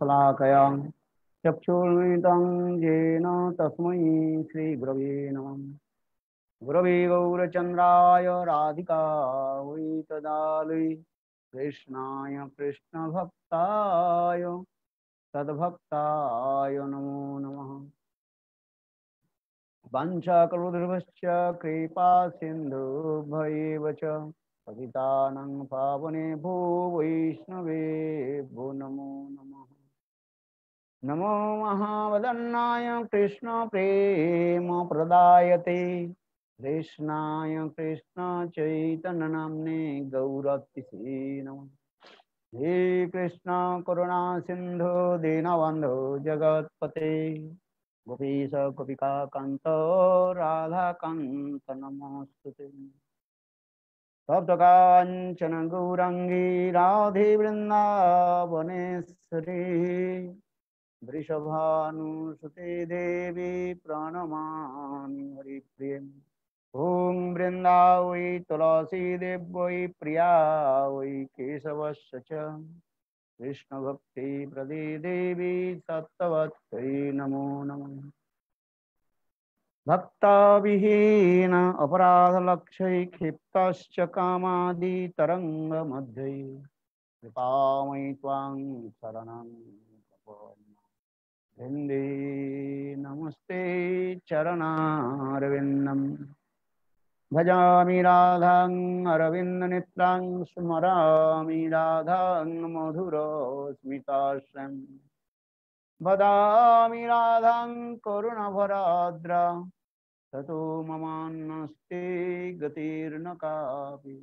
शलाकयां चक्षुर्मिलितं येन तस्मै श्रीगुरवे नमः। गुरवे गौरचन्द्राय राधिकायै तदालय कृष्णाय कृष्णभक्ताय तद्भक्ताय नमो नमः। वंशाकल्पतरुभ्यश्च कृपा सिन्धुभ्यैव च पतितानां पावनेभ्यो वैष्णवेभ्यो नमो नमः। नमो महावदन्नाय कृष्णप्रेम प्रदायते कृष्णाय कृष्णचैतन्यनाम्ने गौरतिसे नमः। हे कृष्ण करुणा सिन्धु दीनबन्धो जगत्पते गोपीश गोपिका कान्त राधाकान्त नमोस्तुते। तप्तकाञ्चन गौराङ्गी राधे वृन्दावनेश्वरी वृषभानुसुते देवी प्रणमामि हरिप्रिये। ॐ वृन्दावै तुलसी देव्यै प्रिया वै केशवस्य च कृष्णभक्ति प्रदे देवी सत्तवत्यै नमो नमः। भक्ताविहीन अपराधलक्षै क्षिप्तश्च कामादि तरङ्गमध्ये कृपामयि त्वां शरणं वन्दे। नमस्ते चरणारविन्दं भजामि राधां अरविन्दनेत्रां स्मरामि राधां मधुरस्मिताश्रयं वदामि राधां करुणभराद्रा ततो ममान्नस्ते गतिर्न कापि।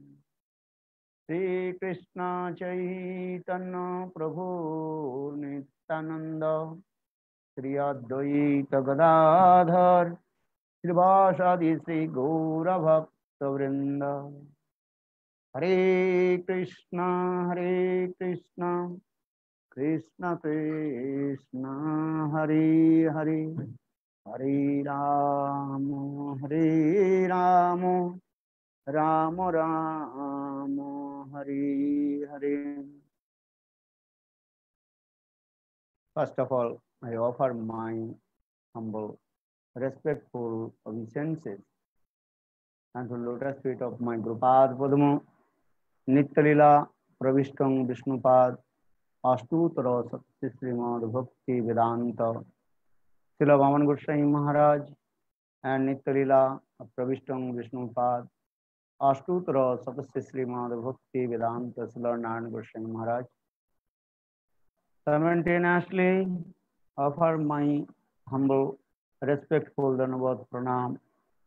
श्रीकृष्ण चैतन्य प्रभु नित्यानंद श्री अद्वैत गदाधर श्रीवासादि श्री गौरभक्तवृंद। हरे Krishna Krishna Krishna Hare Hare Hare Ram Ram Ram Hare Hare. First of all, I offer my humble, respectful obeisances and to lotus feet of my Gurupad Padma, Nityalila Pravishtam Vishnupad, Astutara Satya Srimad Bhakti Vedanta, Srila Vaman Goswami Maharaj, and Nityalila Pravishtam Vishnupad, Astutara Satya Srimad Bhakti Vedanta, Srila Narayan Goswami Maharaj. Simultaneously offer my humble, respectful Dhanavad Pranam,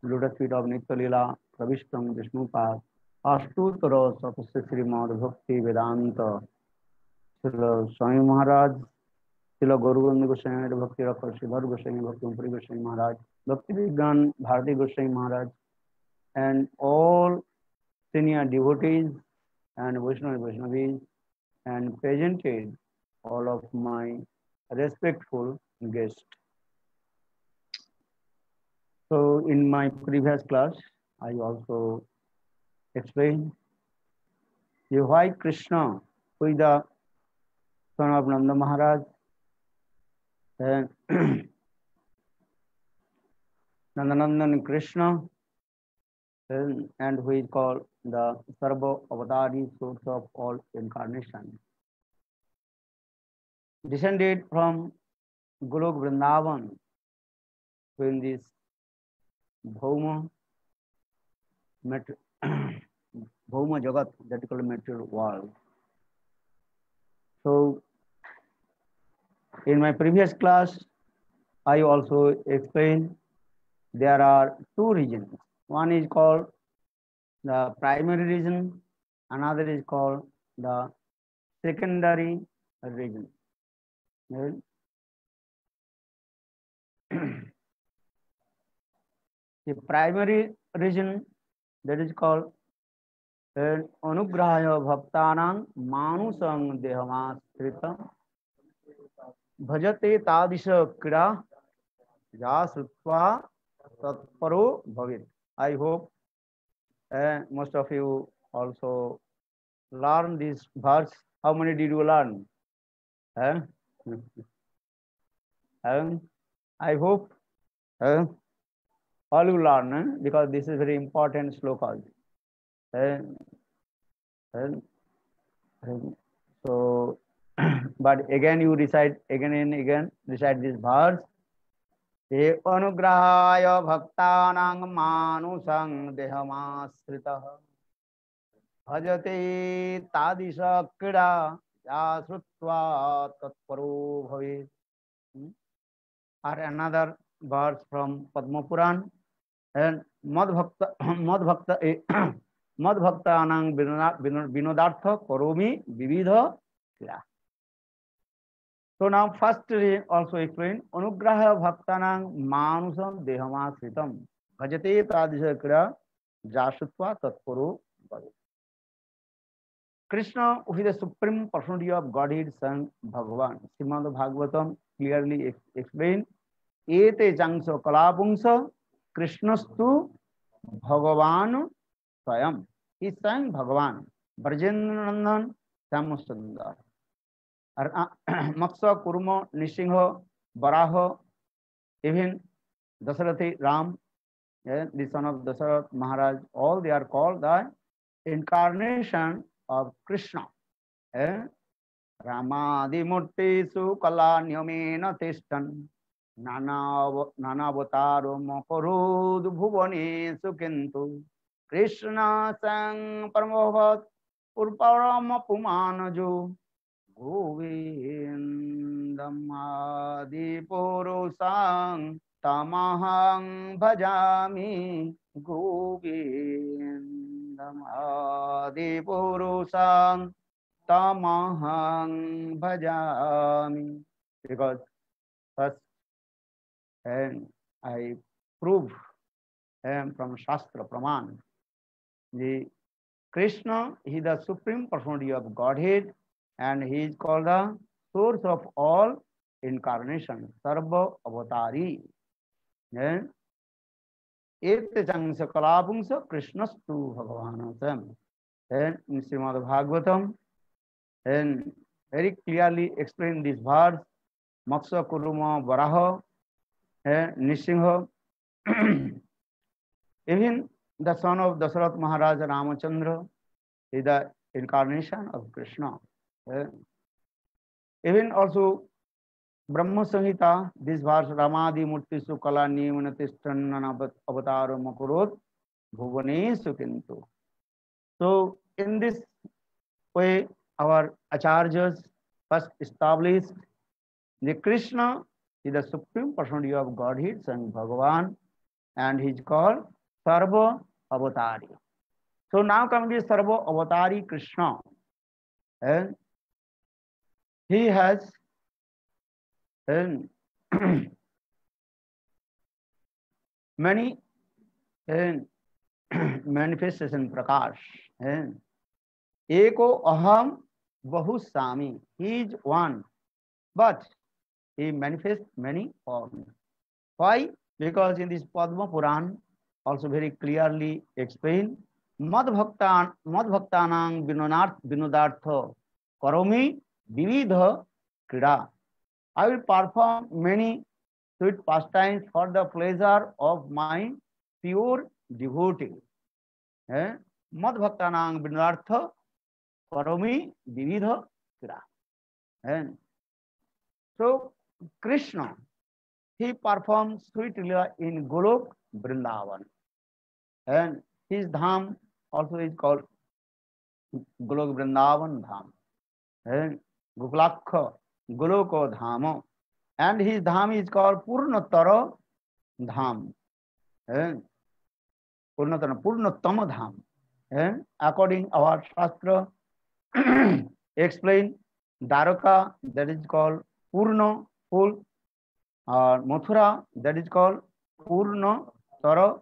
lotus feet of Nityalila Pravishtam Vishnupad, Astutara Satya Srimad Bhakti Vedanta, Srila Swami Maharaj, Srila Gauranga Goswami Bhakti Rakhar, Sridhar Goswami Bhakti Puri Goswami Maharaj, Bhakti Vigyan Bharati Goswami Maharaj, and all senior devotees and Vaishnavis and presented all of my respectful guests. So in my previous class, I also explained why Krishna, who is the son of Nanda Maharaj, and Nandanandan Krishna, and who is called the Sarva Avatari, source of all incarnation, descended from Golok Vrindavan to in this Bhauma Jagat, that is called material world. So in my previous class, I also explained there are two regions. One is called the primary region, another is called the secondary region. The primary region, that is called Anugrahaya Bhaktanam Manusam Dehamasrita Bhajate Tadisha Kira Jasutva Tatparo Bhavit. I hope most of you also learn this verse. How many did you learn? And I hope uh, all you learn because this is very important sloka. And, and, so, but again you recite again and again recite this verse. हे अनुग्रहाय भक्तानां मानुषं देहमाश्रितः भजते तादृश क्रीडा या श्रुत्वा तत्परो भवेत्. Or another verse from Padma Puran and Madbhaktanang Vinodartha Koromi Vividha Krida. So now first also explain Anugraha Bhaktanang Manusam Dehama Sritam Bhajate Pradisha Krida Jasutva Tatpuru Bhavet. Krishna, who is the supreme personality of Godhead, son Bhagavan. Srimad Bhagavatam clearly explained Ete Jangsa Kalapungsa Krishnastu Bhagavan Swayam. He is saying Bhagavan. Brajendranandan Samusandar. Maksa, Kurma, Nishinha, Baraha, even Dasarathi, Ram, the son of Dasarat Maharaj, all they are called the incarnation of Krishna. Ramadi Murtisu Kalanyamena Tishtan Nanavataru Mokorud Bhuvani Sukintu Krishna Sang Paramavat Purparama Pumanaju Govindamadi Purusang Tamahang Bhajami Govindamadi Purusang Tamahang Bhajami. Because first, and I prove from Shastra Praman, the Krishna, he is the supreme personality of Godhead, and he is called the source of all incarnation, Sarva Avatari. And Ete Jangsa Kalapungsa Krishnastu Bhagavanasam. And in Srimad Bhagavatam, and very clearly explain this verse, Maksa Kuruma Varaha, Nishinha, even the son of Dasarat Maharaj Ramachandra is the incarnation of Krishna. Even also Brahma Samhita, this verse Ramadi Murti Sukala Nimanatishtan Avatar Makurot Bhuvane Sukintu. So in this way, our acharyas first established the Krishna is the supreme personality of Godhead, son Bhagavan, and he is called Sarva Avatari. So now comes the Sarva Avatari Krishna. And he has many manifestation prakash. Eko aham bahusami. He is one, but he manifests many forms. Why? Because in this Padma Puran also very clearly explained Madbhaktanang Vinodartha Karomi Vividha Krida. I will perform many sweet pastimes for the pleasure of my pure devotee. Madbhaktanang Vinodartha Karomi Vividha Krida. So Krishna, he performs sweet lila in Golok Vrindavan, and his dham also is called Golok Vrindavan Dham, and Gopalakha Goloko Dhamo, and his dham is called Purnatara Dham, and Purnatama Dham, and according our Shastra explain Dwaraka, that is called Purna, full, or Mathura, that is called Purna Tara,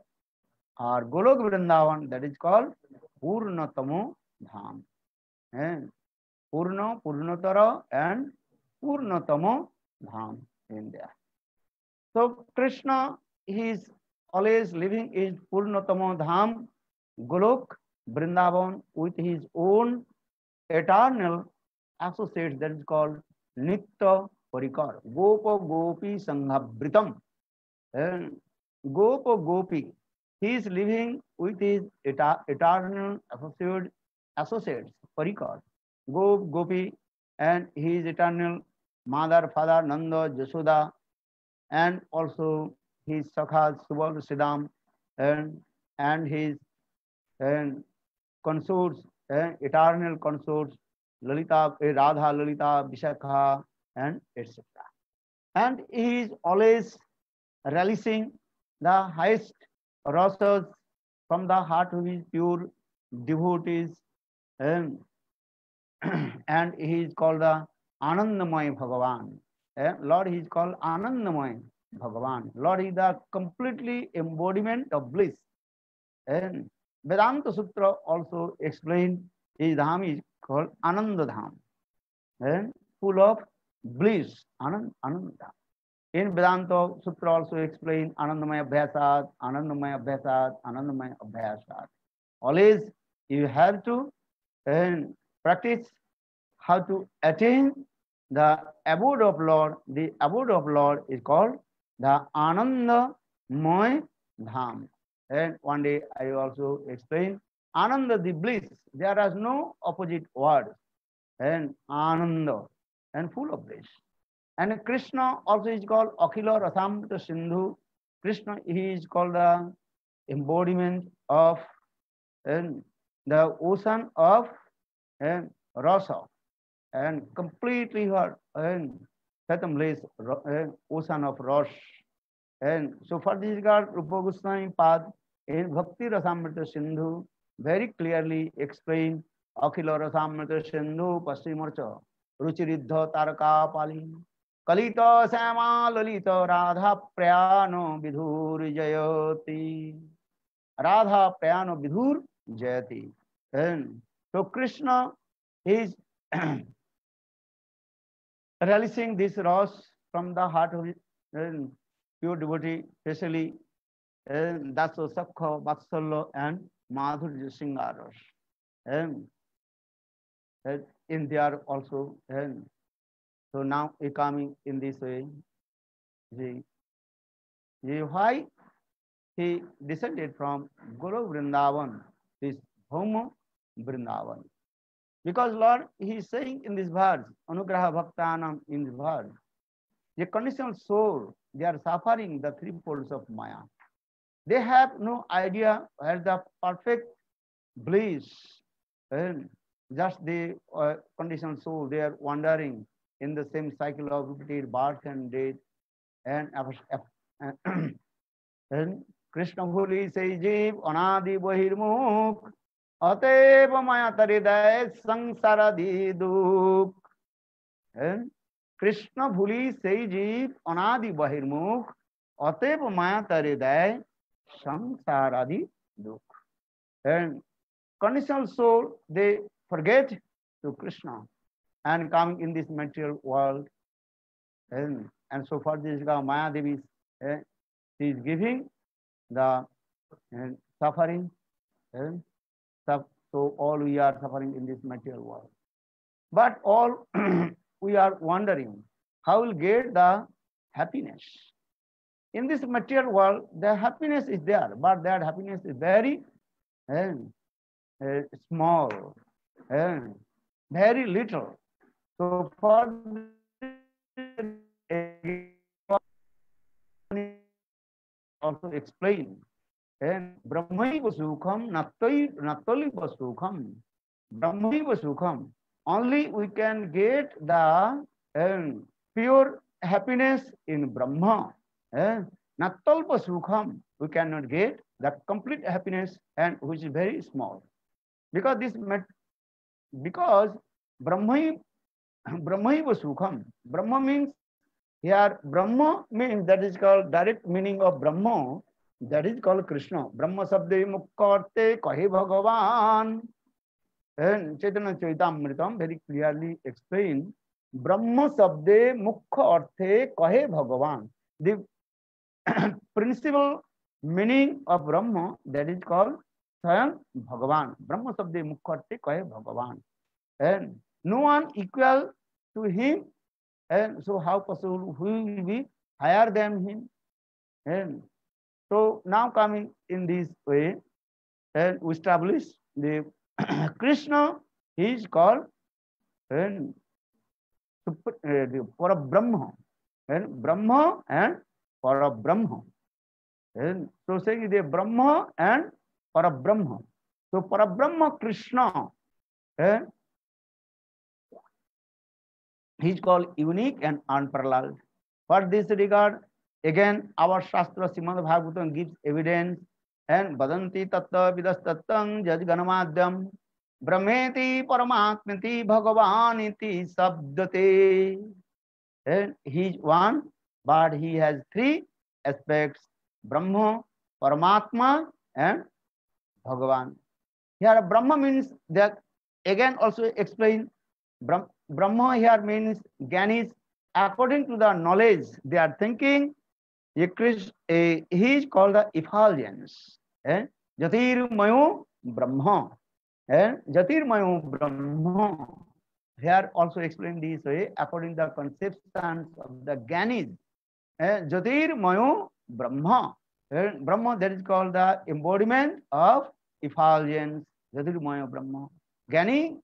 or Golok Vrindavan, that is called Purnatamo Dham. And Purna, Purnatara, and Purnatamo Dham in there. So Krishna, he is always living in Purnatamo Dham, Golok Vrindavan, with his own eternal associates, that is called Nitya Parikar. Gopa Gopi Sanghavritam. And Gopa Gopi, he is living with his eternal associates, Parikar. Gop Gopi and his eternal mother, father, Nanda, Jasoda, and also his Sakhas, Subal, Siddham, and his and consorts, eternal consorts, Lalita, Radha, Lalita, Vishakha, and etc. And he is always relishing the highest rasas from the heart of his pure devotees, and, and he is called the Anandamay Bhagavan. Lord, he is called Anandamay Bhagavan. Lord is the completely embodiment of bliss. And Vedanta Sutra also explains his dham is called Ananda Dham, and full of bliss, Ananda. In Vedanta Sutra also explain Anandamaya Abhyasat, Anandamaya Abhyasat, Anandamaya Abhyasat. Always you have to practice how to attain the abode of Lord. The abode of Lord is called the Anandamaya Dham. And one day I also explain Ananda, the bliss. There is no opposite word. And Ananda, and full of bliss. And Krishna also is called Akhila Rasamrita Sindhu. Krishna, he is called the embodiment of the ocean of rasa, and completely her fathomless ocean of rasa. And so for this regard, Rupa Goswami Pad in Bhakti Rasamrita Sindhu very clearly explain Akhila Rasamrita Sindhu Paschimorcha Ruchiriddha Taraka Pali Kalita Sama Lalita Radha Prayano Vidhur Jayati. Radha Prayano Vidhur Jayati. And so Krishna is relishing this rose from the heart of pure devotee, especially Daso Sakha, Vatsalya, and Madhurya Singaras. And in there also, so now we coming in this way. Why he descended from Guru Vrindavan, this Bhoma Vrindavan? Because Lord, he is saying in this verse, Anugraha Bhaktanam, in this verse, the conditional soul, they are suffering the three folds of Maya. They have no idea where the perfect bliss, and just the conditional soul, they are wandering in the same cycle of repeated birth and death. And Krishna Bhuli says, Jeev Anadi Bahirmukh Ateva Maya Tariday Sangsaradi Duk. And Krishna Bhuli says, Jeev Anadi Bahirmukh Ateva Maya Tariday Sangsaradi Duk. And conditional soul, they forget to Krishna and come in this material world. And so for this Maya Devi, she is giving the suffering. So all we are suffering in this material world. But all we are wondering how we'll get the happiness. In this material world, the happiness is there, but that happiness is very small, very little. So for also explain, and Brahmaiva Sukham, Nataliva Sukham, Brahmaiva Sukham. Only we can get the pure happiness in Brahma. Natalpa Sukham, we cannot get the complete happiness, and which is very small. Because Brahmaiva Sukham, Brahma means here, Brahma means, that is called direct meaning of Brahma, that is called Krishna. Brahma sabde mukkarte kahe Bhagavan. And Chaitanya Charitamritam very clearly explained, Brahma sabde mukha arthe kahe Bhagavan. The principal meaning of Brahma, that is called Swayam Bhagavan. Brahma sabde mukha arthe kahe Bhagavan. And no one equal to him And so how possible who will be higher than him? And so now coming in this way, and we establish the Krishna, he is called and for a Brahma, and Brahma and for a Brahma. And so saying the Brahma and for a Brahma. So for a Brahma Krishna, and he is called unique and unparalleled. For this regard, again, our Shastra Srimad Bhagavatam gives evidence and Vadanti Tattva Vidas Tattam Jajganamadhyam Brahmeti Paramatmati Bhagavaniti Sabdate. And he is one, but he has three aspects: Brahma, Paramatma, and Bhagavan. Here, Brahma means that again also explain Brahma here means Gyanis according to the knowledge they are thinking. He is called the effulgence. Jatirmayo Brahma. Jatirmayo Brahma. Here also explained this way according to the conceptions of the Gyanis. Jatirmayo Brahma. Brahma, that is called the embodiment of effulgence. Jatirmayo Brahma. Gyani,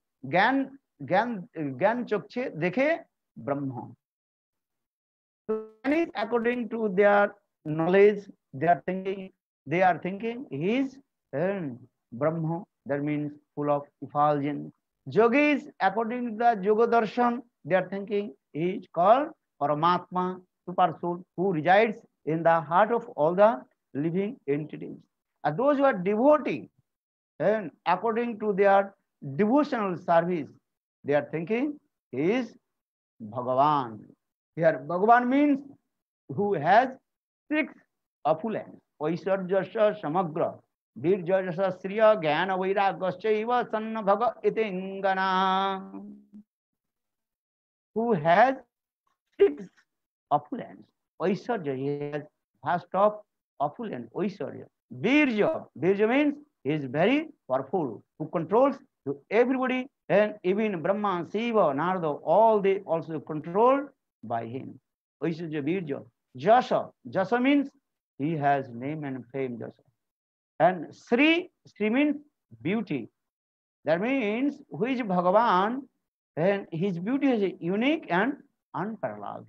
ज्ञान चक्षे देखे ब्रह्म. So according to their knowledge, they are thinking he is Brahma. That means full of effulgence. Yogis, according to the Yoga Darshan, they are thinking he is called Paramatma, super soul, who resides in the heart of all the living entities. And those who are devotee, and according to their devotional service, they are thinking he is Bhagavan. Here, Bhagavan means who has six affluents. Vaisarjasya Samagra, Virjasya Sriya, Jnana Vairagasya Sanna Bhaga Itingana. Who has six affluents. Vaisarja, he has vast of affluent. Vaisarja. Virja means he is very powerful, who controls to everybody, and even Brahma, Shiva, Narada, all they also controlled by him. Vaisarja Virja. Jasa means he has name and fame. Jasa. And Sri means beauty. That means who is Bhagavan, and his beauty is unique and unparalleled.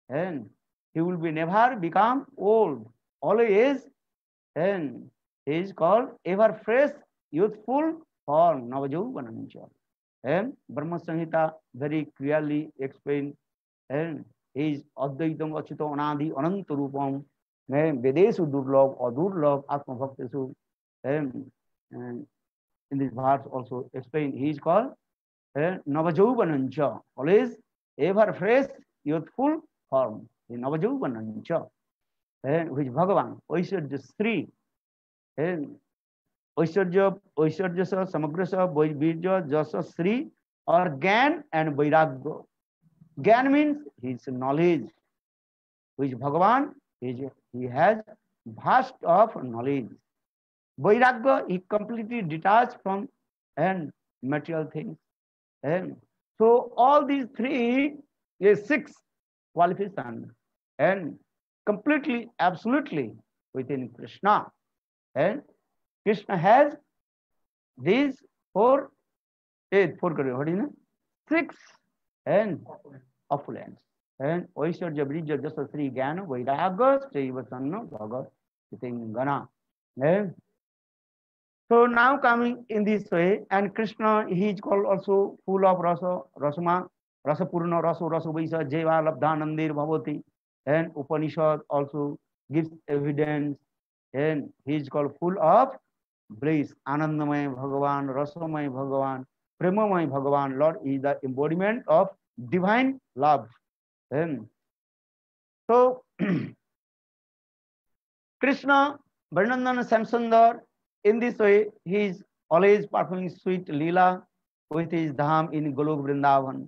And he will be never become old, always, and he is called ever fresh, youthful for Navajauvanancha. And Brahma Samhita very clearly explained, and he is Advaitam Achito Anadi Ananta Rupam, Vedesu Durlabh or Durlabh Atma Bhaktesu. And in this verse also explained, he is called Navajauvanancha, always ever fresh, youthful form. Navajauvanancha, which Bhagavan, Vaisarja Sri, and Vaisarja Samagrasa, Virja, Jasa, Sri, or Gyan and Vairagya. Gyan means his knowledge, which Bhagavan, he has vast of knowledge. Vairagya, he completely detached from and material things. And so all these three, six qualifications, and completely, absolutely within Krishna. And Krishna has these four, six and opulence. And Vaisarja Virja Jasa Sri Jnana Vairagya Saiva Sanna Bhaga Itingana. And so now coming in this way, and Krishna, he is called also full of rasa, rasama, rasapurna, rasa vaisa, jeva labdhanandir bhavati. And Upanishad also gives evidence, and he is called full of bliss. Anandamay Bhagavan, Rasamay Bhagavan, Premamay Bhagavan. Lord is the embodiment of divine love. And so Krishna, Varnandan Samsundar, in this way, he is always performing sweet Leela with his dham in Golok Vrindavan.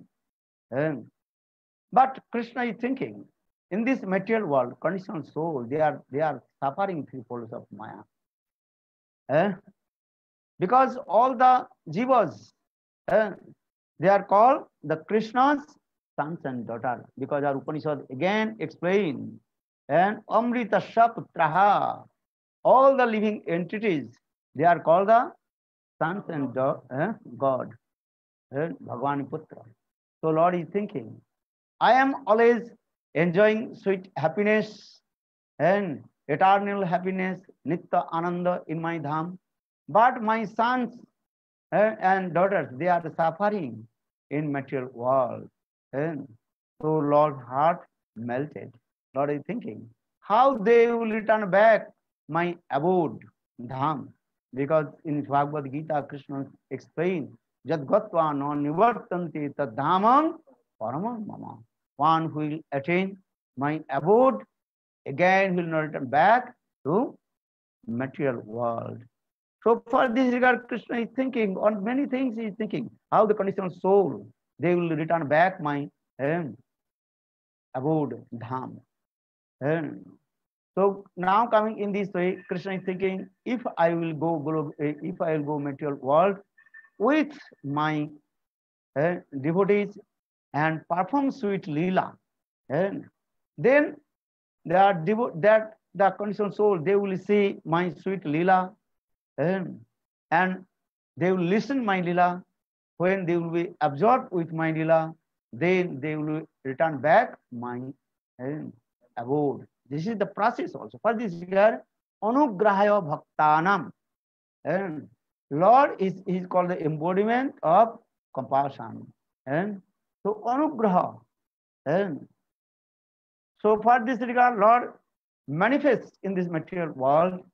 But Krishna is thinking, in this material world, conditional soul, they are suffering three folds of Maya. Because all the jivas, they are called the Krishnas sons and daughters, because our Upanishad again explain, and Amritasya Putraha, all the living entities, they are called the sons and God, and Bhagwan Putra. So Lord is thinking, I am always enjoying sweet happiness and eternal happiness, Nitya Ananda in my dham. But my sons and daughters, they are suffering in material world. And so Lord heart melted. Lord is thinking, how they will return back my abode, dham. Because in Bhagavad Gita, Krishna explained, Jad gatva no nivartanti tad dhamam paramam mama. One who will attain my abode, again will not return back to material world. So for this regard, Krishna is thinking on many things. He is thinking how the conditional soul, they will return back my abode, dham. So now coming in this way, Krishna is thinking, if I will go material world with my devotees and perform sweet lila, then that the conditional soul, they will see my sweet lila, and they will listen my lila. When they will be absorbed with my lila, then they will return back my abode. This is the process also. For this regard, anugrahaya bhaktanam, and Lord is called the embodiment of compassion. And so anugraha, and so for this regard, Lord manifests in this material world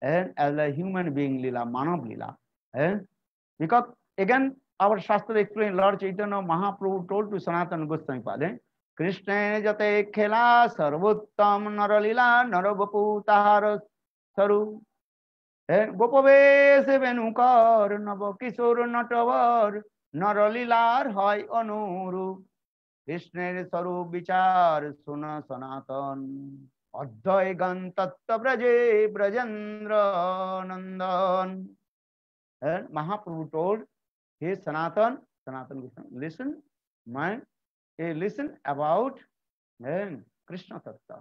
and as a human being lila, manav lila. And because again our Shastra explains, Lord Chaitanya Mahaprabhu told to Sanatana Goswami Pade, Krishna jate khela sarvottam naralila narabapu tahar saru. And Gopave se venukar nava kisor natavar naralilar hai anuru. Krishna saru bichar suna sanatan. Adhai gan tatta braje brajendra nandan. And Mahaprabhu told, hey Sanatan listen, listen about Krishna Tattva.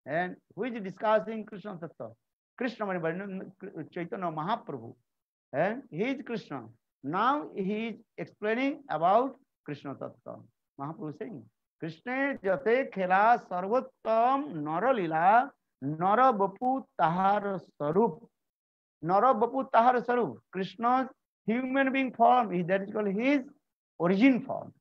And who is discussing Krishna Tattva? Krishna Chaitanya Mahaprabhu. And he is Krishna. Now he is explaining about Krishna Tattva. Mahaprabhu saying, Krishna jate khela sarvottam naralila narabapu tahar sarup. Narabapu tahar sarup. Krishna's human being form, that is called his origin form.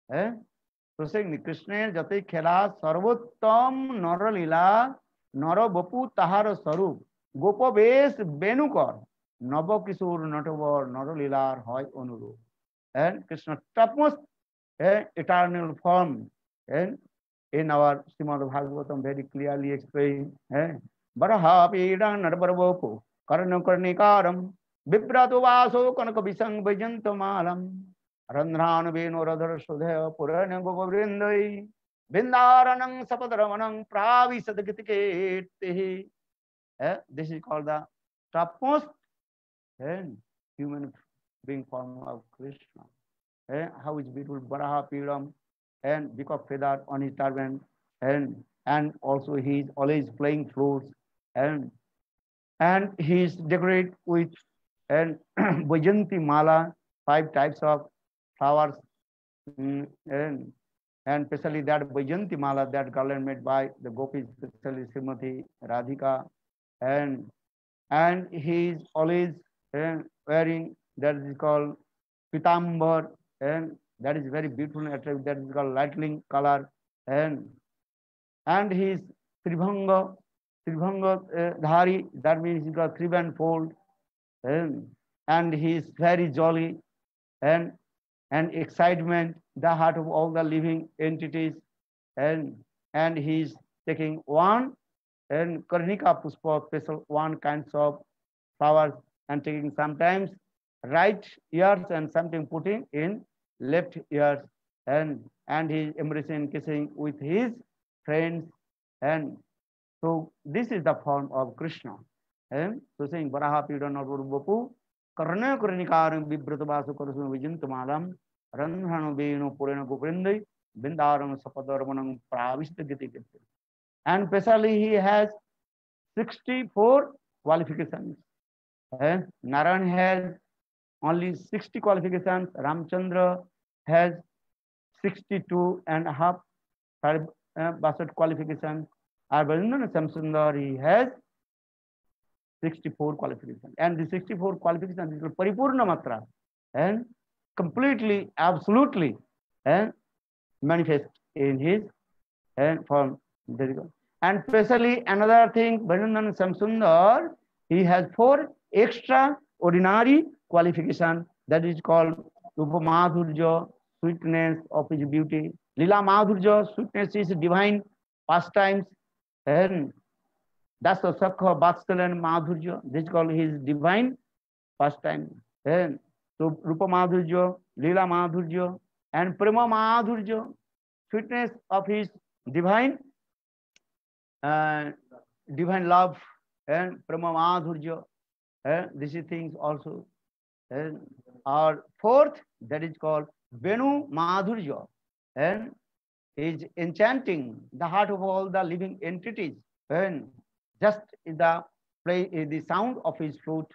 So saying Krishna jate khela sarvottam naralila narabapu tahar sarup. Gopa ves benukar nava kisur natavar naralilar hoy onuru. And Krishna topmost eternal form, and in our Srimad Bhagavatam very clearly explained, Baraha Pidang Narbaravopu Karna Karnikaram Vibrato Vaso Kanaka Visang Vajantomalam Randhran Veno Radhar Sudhaya Purana Govrindai Vindaranang Sapadaраmanang Pravisadagitike. This is called the topmost human being form of Krishna. How is beautiful Baraha Pidam, and because feather on his turban, and also he is always playing flutes, and he is decorated with Vajanti Mala, 5 types of flowers, and especially that Vajanti Mala, that garland made by the gopis, especially Srimati Radhika, and he is always wearing, that is called Pitambar, and that is very beautiful and attractive, that is called lightning color, and he is Tribhanga Dhari, that means he got 3-band fold, and he is very jolly, and excitement, the heart of all the living entities, and he is taking one and Karnika Puspa, special 1 kinds of flowers, and taking sometimes right ears and something putting in left ears, and he is embracing, kissing with his friends, and so this is the form of Krishna. And so saying Baraha Pidana Bapu Karna Karnikaram Vibrata Vasu Karasuna Vijantamalam Randhanu Beno Purana Goprindai Bindaram Sapadarmanam Pravishta Giti Giti. And especially he has 64 qualifications. Narayan has only 60 qualifications. Ramchandra has 62.5 qualifications. Arvind Samsundar, he has 64 qualifications. And the 64 qualifications is Paripurna Matra and completely, absolutely manifest in his form. And especially another thing, Bhajanandan Samsundar, he has 4 extraordinary qualifications, that is called Upamadhurja, sweetness of his beauty. Lila Madhurja, sweetness is divine pastimes, and that's the Sakha Vatsalan Madhurja. This is called his divine pastime. And so Rupa Madhurja, Lila Madhurja, and Prema Madhurja, sweetness of his divine divine love, and Prema Madhurja. These things also. Our 4th, that is called Venu Madhurja, and is enchanting the heart of all the living entities, and just the sound of his flute,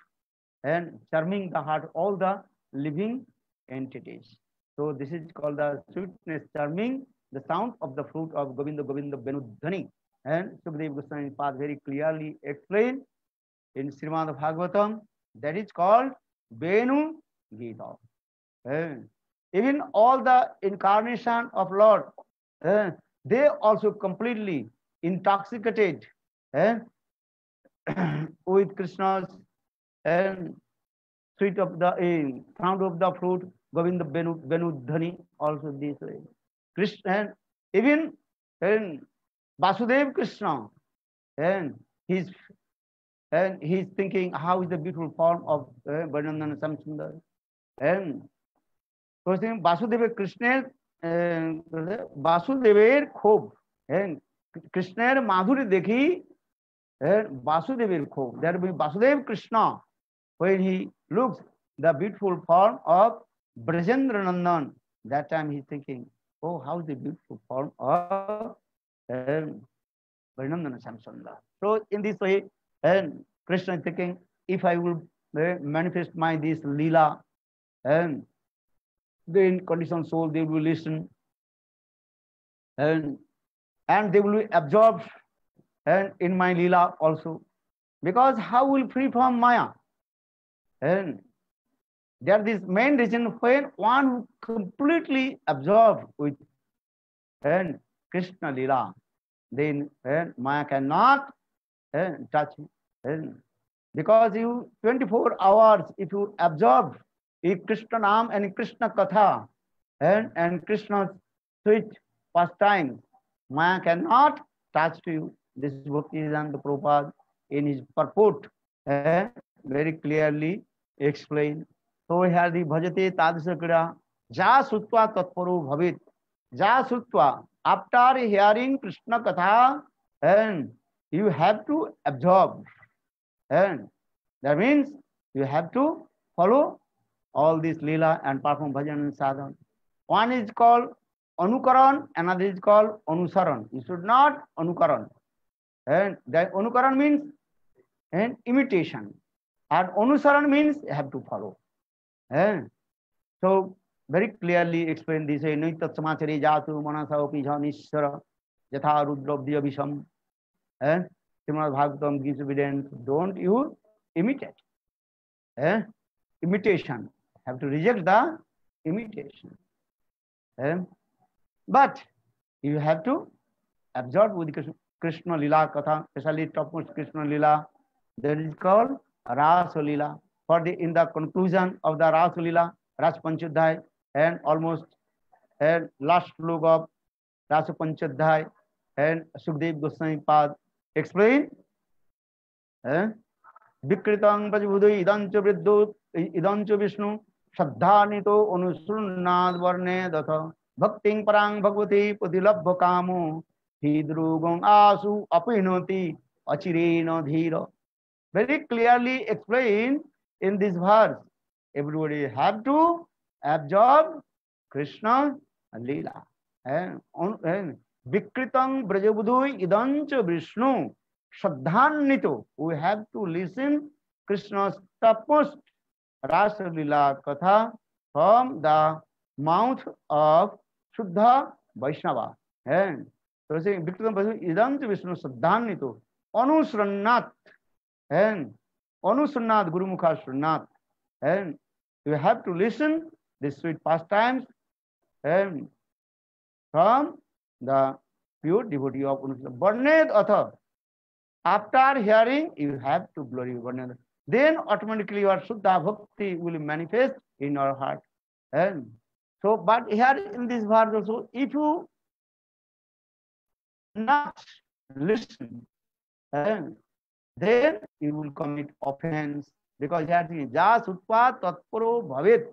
and charming the heart of all the living entities. So this is called the sweetness, charming the sound of the flute of Govinda Govinda Benudhani. And Sukadeva Goswami Pad very clearly explained in Srimad Bhagavatam, that is called Venu Gita. Even all the incarnation of Lord, they also completely intoxicated with Krishna's sweet of the sound of the flute, Govinda Benudhani, also this way. Krishna, even Vasudev Krishna, and he's thinking how is the beautiful form of Bhajanandan Samsundar. And so Vasudeva Krishna, Vasudever Khub, and Krishna Madhuri Dekhi, Vasudever Khub. That will be Vasudev Krishna, when he looks the beautiful form of Brajendranandan. That time he's thinking, oh, how is the beautiful form of Bhajanandan Samsundar. So in this way, and Krishna is thinking, if I will manifest my this lila, and then conditioned soul, they will listen, and they will be absorbed and in my lila also, because how will free from Maya? And there is main reason when one who completely absorbed with Krishna lila, then Maya cannot touch him. Because you 24 hours, if you absorb Krishna Nam and Krishna Katha and Krishna's sweet pastimes, Maya cannot touch to you. This is Bhaktivedanta Prabhupada in his purport very clearly explained. So here the Bhajate Tadisa Kriya Ja Sutva Tatparo Bhavit. Ja Sutva, after hearing Krishna Katha, and you have to absorb, and that means you have to follow all this lila and perform bhajan and sadhana. One is called anukaran, another is called anusaran. You should not anukaran. And that anukaran means imitation, and anusaran means you have to follow. So very clearly explained this way. Naitat samachari jatu manasa opija nishara yatha rudravya visham. Srimad Bhagavatam gives evidence. Don't you imitate. Imitation. Have to reject the imitation. But you have to absorb with Krishna Lila Katha, especially topmost Krishna Lila. That is called Rasa Lila. In the conclusion of the Rasa Lila, Rasa Panchadhyay, and almost last look of Rasa Panchadhyay, and Sukadeva Goswami Pad explain. Vikritang Vajbudai Idancha Vriddho Idancha Vishnu Shraddhanito Anusurnad Varne Datha Bhakting Parang Bhagavati Putilabha Kamo Hidrugam Asu Apinoti Achirena Dhira. Very clearly explained in this verse. Everybody have to absorb Krishna Leela. Vikritam Brajabudhu Idancha Vishnu Shraddhanito. We have to listen Krishna's topmost Rasa Lila Katha from the mouth of Shuddha Vaishnava. And so saying Vikritam Brajabudhu Idancha Vishnu Shraddhanito Anusrannat and Anusrannat Guru Mukha Srannat. And you have to listen these sweet pastimes and from the pure devotee of Varned Atha. After hearing, you have to glorify Varned. Then automatically your Shuddha Bhakti will manifest in your heart. And so, but here in this verse also, if you not listen, then you will commit offense. Because here is Ja Sutpa Tatparo Bhavit.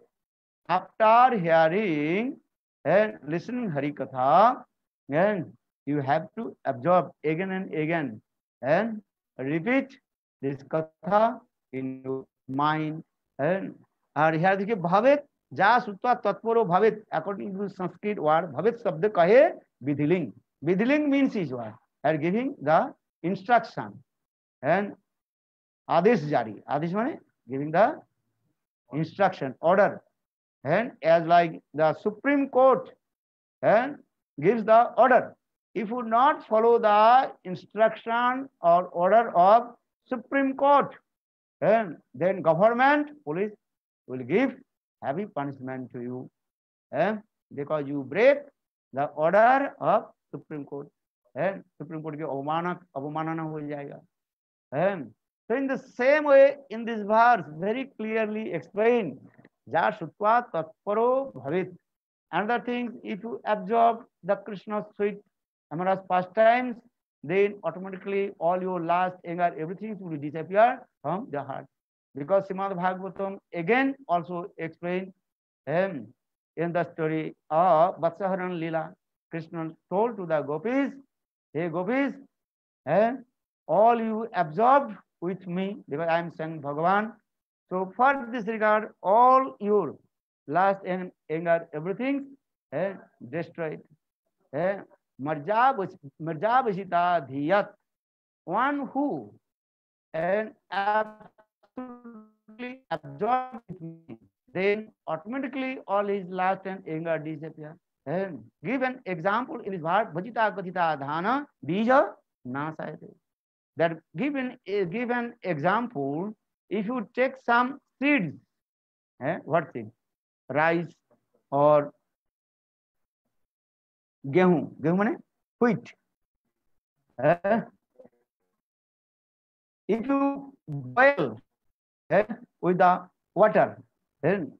After hearing and listening Hari Katha, and you have to absorb again and again and repeat this Katha in your mind. And here देखिए Bhavit Ja Sutpa Tatparo Bhavit. According to Sanskrit word, Bhavit शब्द कहे विधिलिंग. विधिलिंग means is what? Are giving the instruction and आदेश जारी. आदेश माने giving the instruction, order. And as like the Supreme Court and gives the order. If you not follow the instruction or order of Supreme Court, and then government, police will give heavy punishment to you, and because you break the order of Supreme Court, and Supreme Court के अवमानना हो जाएगा. And so in the same way, in this verse, very clearly explained, Ja Shutva Tatparo Bhavit. Another thing, if you absorb the Krishna's sweet amorous pastimes, then automatically all your lust, anger, everything will disappear from the heart. Because Srimad Bhagavatam again also explained in the story of Vatsaharan Leela, Krishna told to the gopis, hey gopis, all you absorbed with me, because I am saying Bhagavan. So for this regard, all your lust and anger, everything destroyed. Marjabhashita dhiyat, one who absolutely absorbed with me, then automatically all his lust and anger disappear. And give an example in his word, Bhajita Kathita Dhana Bija Nasayate. That give an example, if you take some seeds, what seed? Rice or gehu mane wheat. If you boil with the water, then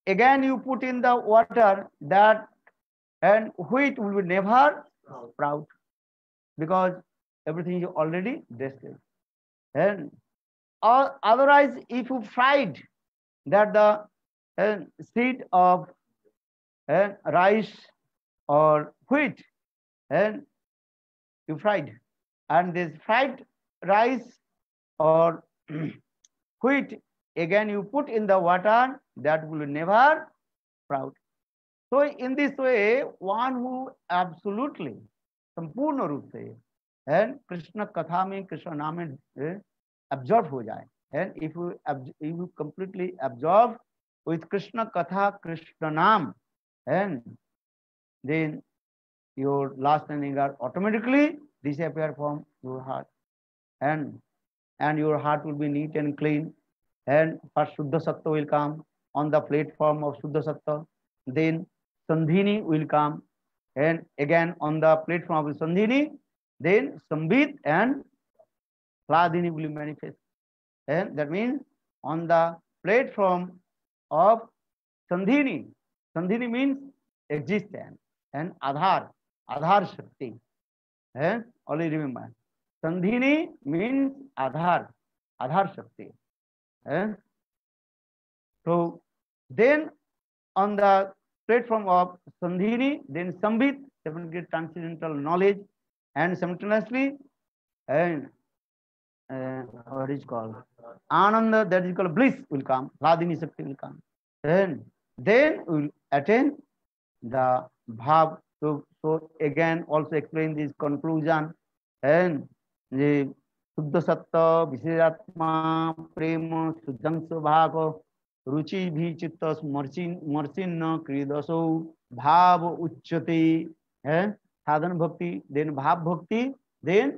again you put in the water, that and wheat will be never sprout, because everything is already destroyed. And otherwise, if you fried that the seed of rice or wheat, and you fried, and this fried rice or wheat, again you put in the water, that will never sprout. So in this way, one who absolutely संपूर्ण रूप से and Krishna katha में Krishna नाम में absorb हो जाए, and if you completely absorb with Krishna katha, Krishna naam, and then your lust and anger automatically disappear from your heart, and your heart will be neat and clean, and first Shuddha Sattva will come on the platform of Shuddha Sattva, then Sandhini will come, and again on the platform of Sandhini, then Sambit and Hladini will manifest. And that means on the platform of Sandhini, Sandhini means existence, and Adhar Shakti. And only remember, Sandhini means Adhar Shakti. And so then on the platform of Sandhini, then Sambit, definitely transcendental knowledge, and simultaneously, and what is called Ananda, that is called bliss, will come. Hladini Shakti will come. Then we will attain the bhav. So again also explain this conclusion and the शुद्ध सत्व विशेषात्मा प्रेम शुद्धं स्वभाव रुचि भी चित्त मर्चिन्न क्रीदसो भाव उच्चते है साधन भक्ति देन भाव भक्ति देन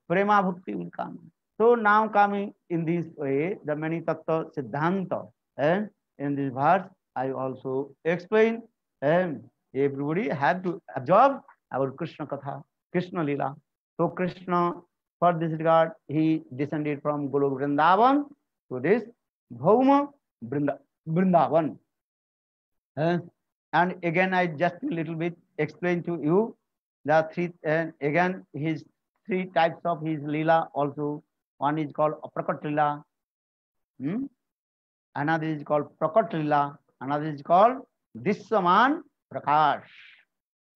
प्रेमा भक्ति will come. So now coming in this way the many tattva siddhanta and in this verse I also explain and everybody had to absorb our Krishna katha, Krishna lila. So Krishna, for this regard, he descended from Golok Vrindavan to this Bhauma Vrindavan. And again, I just a little bit explain to you the three, and again, his three types of his lila also. One is called Aprakat lila, another is called Prakat lila, another is called Dissaman Prakash.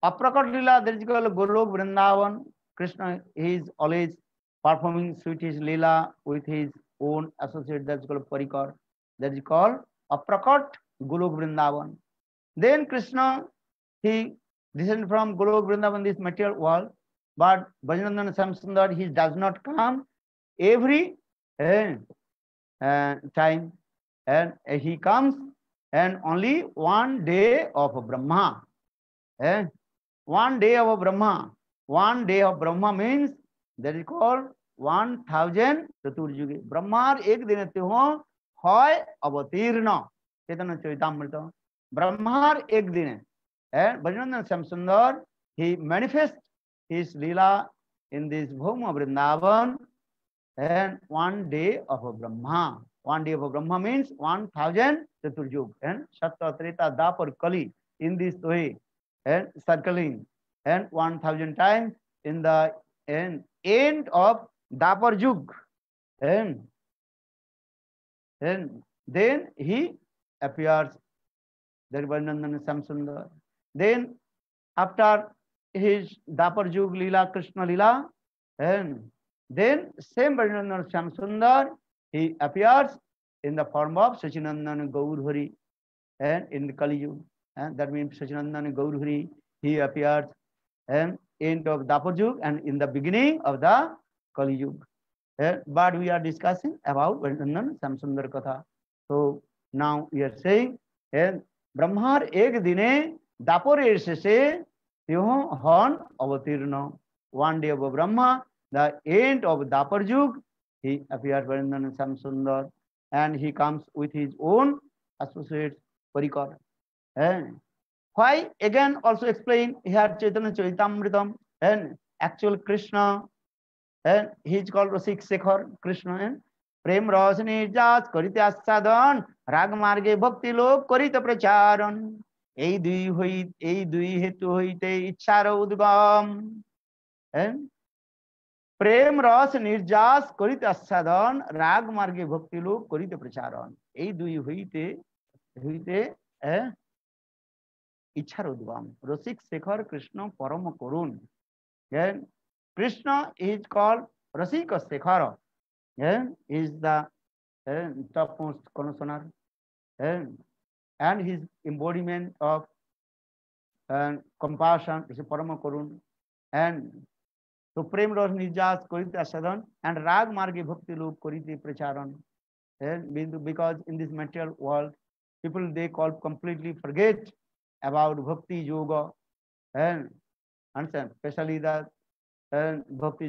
Aprakat lila, that is called Golok Vrindavan. Krishna is always performing sweet his lila with his own associate, that's called Parikar. That is called Aprakat Golok Vrindavan. Then Krishna, he descended from Golok Vrindavan, this material world, but Bhajanandana Samsundar, he does not come every time, and he comes and only one day of Brahma. 1 day of Brahma. 1 day of Brahma means that is called 1000 Chaturjuge. Brahmar ek din ho hoy avatirna. Chaitanya Charitamrita. Brahmar ek din. And Bhajanandana Samsundar, he manifests his lila in this Bhauma Vrindavan and 1 day of a Brahma. 1 day of a Brahma means 1000 Chaturjug. And Sattva Treta Dapar Kali in this way and circling and 1000 times in the end of Dapar Jug. And then he appears, that Bhajanandana Samsundar. Then after his Dapar Jug Lila, Krishna Lila, and then same Bhajanandana Samsundar, he appears in the form of Sachinandana Gaurhari and in the Kali Yuga. And that means Sachinandana Gaurhari, he appears and end of Dapar Yuga and in the beginning of the Kali Yuga. But we are discussing about Bhajanandana Samsundar Katha. So now we are saying, Brahmar ek dine Dapar se Tyoh Hon Avatirna. 1 day of Brahma, the end of Dapar Yuga, he appears Bhajanandana Samsundar and he comes with his own associates Parikar. Why again also explain here Chaitanya Charitamritam and actual Krishna and he is called Rasik Shekhar Krishna and Prem Rosani Jas Karita Sadhan Rag Marge Bhakti Lok Karita Pracharan Ei Dui Hetu Hoite Ichara Udgam and Prem Ras Nirjas Karita Sadhan Rag Marge Bhakti Lok Karita Pracharan Ei Dui Hoite Icharodvam. Rasik Shekhar Krishna Parama Korun. Krishna is called Rasika Shekhara. Is the topmost connoisseur and his embodiment of compassion is Parama Korun. And so Prem Ras Nirjas Karita Sadhan and Rag Marge Bhakti Lok Karita Pracharan. Because in this material world, people they call completely forget about Bhakti Yoga and understand, especially the Bhakti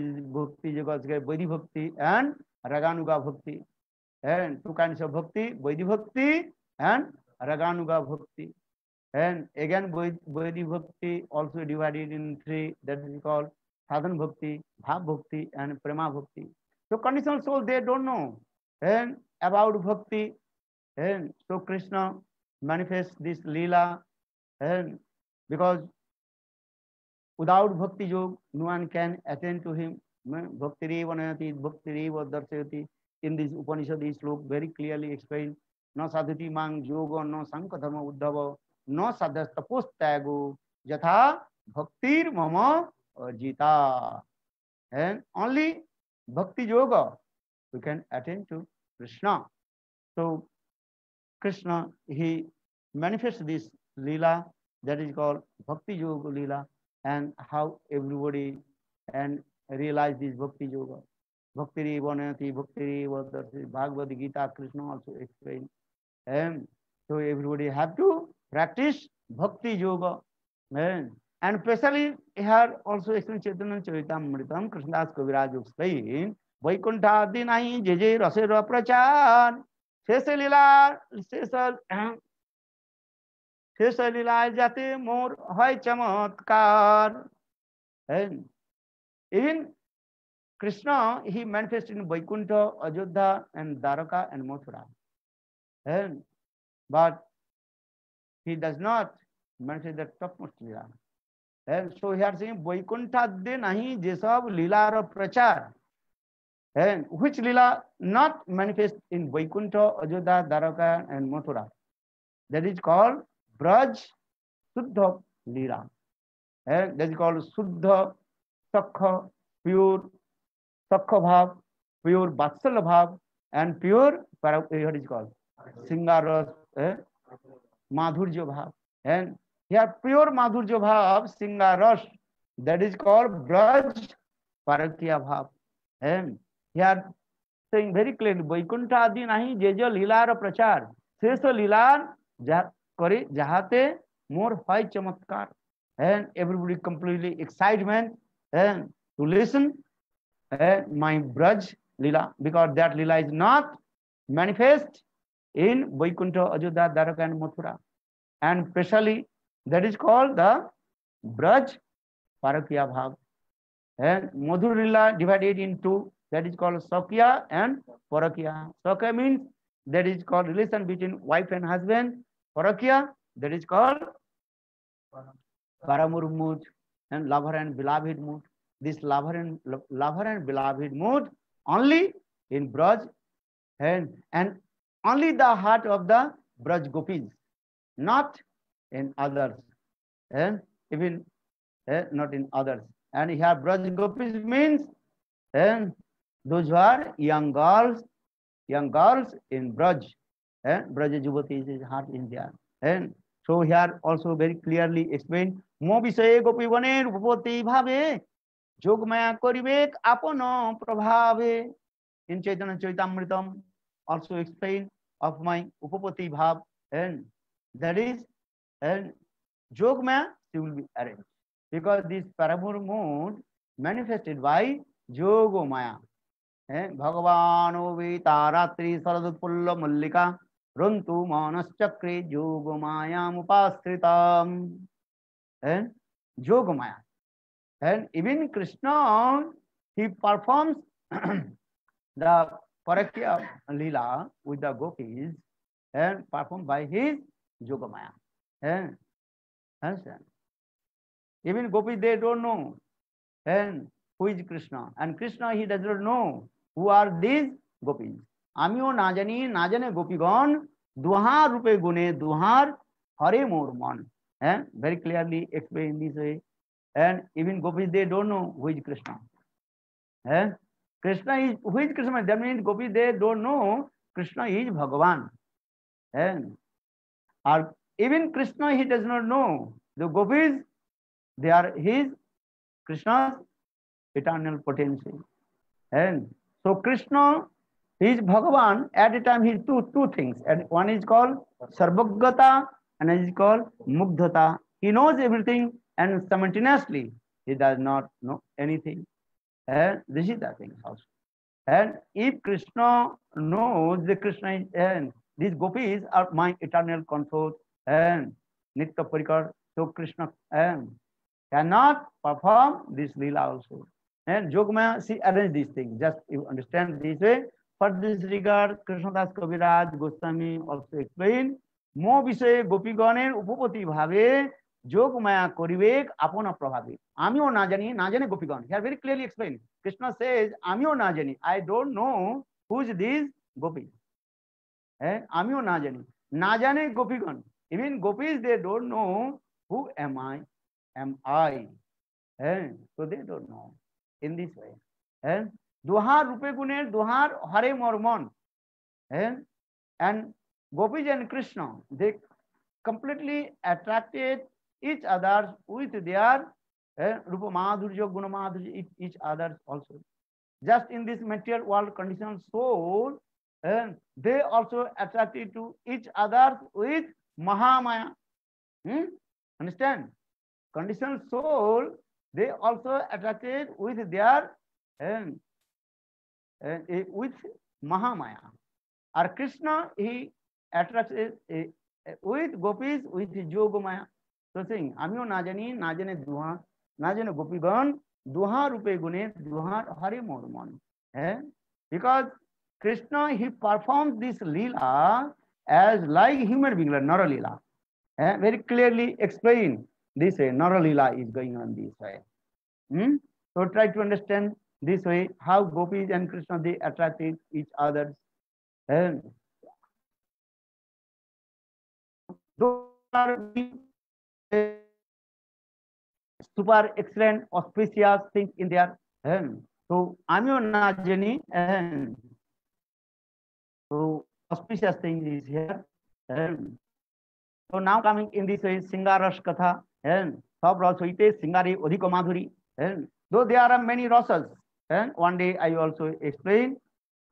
Yoga, Vaidhi Bhakti and Raganuga Bhakti. And two kinds of Bhakti, Vaidhi Bhakti and Raganuga Bhakti. And again, Vaidhi Bhakti also divided in three, that is called Sadhan Bhakti, Bhav Bhakti and Prema Bhakti. So conditional soul, they don't know and about Bhakti. And so Krishna manifests this Leela and because without Bhakti Yoga, no one can attain to him. Bhakti Reva Nayati, Bhakti Reva Darsayati. In this Upanishad, this sloka very clearly explained. No sadhati mang yoga, no sankadharma uddhava, no sadhastapustyago, yatha bhaktir mama jita. And only Bhakti Yoga we can attain to Krishna. So Krishna, he manifests this Leela that is called Bhakti Yoga Leela, and how everybody and realize this Bhakti Yoga. Bhakti Vanati, Bhakti Vadasi, Bhagavad Gita, Krishna also explained. And so everybody have to practice Bhakti Yoga. And especially here also explained Chaitanya Charitamrita, Krishnadas Kaviraj explained, Vaikuntha Adi nahi je je rasera prachar, Shesha Lila, Shesha Lila jate more hoy chamatkar. And even Krishna, he manifested in Vaikuntha, Ajodhya, and Dwaraka and Mathura. And but he does not manifest the topmost Leela. And so he are saying Vaikuntha de nahi je sab Leela prachar. And which Leela not manifest in Vaikuntha, Ajodhya, Dwaraka, and Mathura. That is called Braj Suddha Leela. And that is called Suddha, Sakha, pure Sakha Bhav, pure Vatsala Bhav, and pure, what is called? Singaras, Madhurya Bhav. And here pure Madhurya Bhav, Singaras, that is called Braj Parakya Bhav. And here saying very clearly, Vaikuntha Adi nahi jeja Leela prachar, Shesha Leela kare jahate more hoy chamatkar. And everybody completely excitement and to listen my Braj Leela, because that Leela is not manifest in Vaikuntha, Ajodhya, Dwaraka, and Mathura. And especially that is called the Braj Parakya Bhav. And Madhur Leela divided into, that is called Sakya and Parakya. Sakya means that is called relation between wife and husband. Parakya, that is called Paramur mood and lover and beloved mood. This lover and beloved mood only in Braj, and only the heart of the Braj Gopis, not in others, and even not in others. And here Braj Gopis means those who are young girls in Braj, Braj Juvatis is heart in there. And so here also very clearly explained, Mo Visaya Gopi Bane Rupapati Bhave, Jogmaya Korivek Apano Prabhave. In Chaitanya Charitamritam also explained of my Upapati Bhav, and that is, and Jogmaya, she will be arranged. Because this Paramur mood manifested by Jogomaya. Bhagavano Vitaratri Saradutpulla Mallika Runtu Manas Chakri Jogomayam Upastritam. And Jogomaya. And even Krishna, he performs the Parakya Leela with the gopis and performed by his Yogamaya. And understand? Even gopis, they don't know and who is Krishna. And Krishna, he does not know who are these gopis. Amio najani najane gopigon duhar rupe gune duhar hare mor man. And very clearly explained this way. And even gopis, they don't know who is Krishna. And Krishna is, who is Krishna? That means gopis, they don't know Krishna is Bhagavan. And or even Krishna, he does not know. The gopis, they are his, Krishna's eternal potential. And so Krishna is Bhagavan. At a time, he is two things. And one is called Sarvagata and is called Mugdhata. He knows everything and simultaneously he does not know anything. And this is the thing also. And if Krishna knows that Krishna is, and these gopis are my eternal consort and Nitya Parikar, so Krishna cannot perform this Leela also. And Jogmaya, she arranged these things. Just you understand this way. For this regard, Krishnadas Kaviraj Goswami also explained, Mo Visaya Gopiganer Upapati Bhave Jogmaya Korivek Apona Prabhavi. Amio Najani, Najane Gopigan. Here very clearly explained. Krishna says, Amio Najani. I don't know who is these gopis. Amio Najani. Najane Gopigan. Even gopis, they don't know who am I. So they don't know in this way. Duhar Rupe Gune, Duhar Hare Mormon. And gopis and Krishna, they completely attracted each others with their Rupa Madhurya, Guna Madhurya, each others also. Just in this material world conditioned soul, they also attracted to each other with Mahamaya. Understand? Conditioned soul, they also attracted with their with Mahamaya. Or Krishna, he attracted with gopis with Yogamaya. So saying, Amyo Najani, Najane Duha, Najane Gopigan, Duha Rupe Gune, Duha Hari Mormon. Because Krishna, he performs this Leela as like human being, like Nara Leela. Very clearly explain this way, Nara Leela is going on this way. So try to understand this way, how gopis and Krishna, they attracted each other. And those are super excellent auspicious things in their hand. So Amyo Najani, and so auspicious thing is here. And so now coming in this way, Singarash Katha, and Sab Rasa Ite, Singari Odhika Madhuri, and though there are many rasas, and one day I also explain,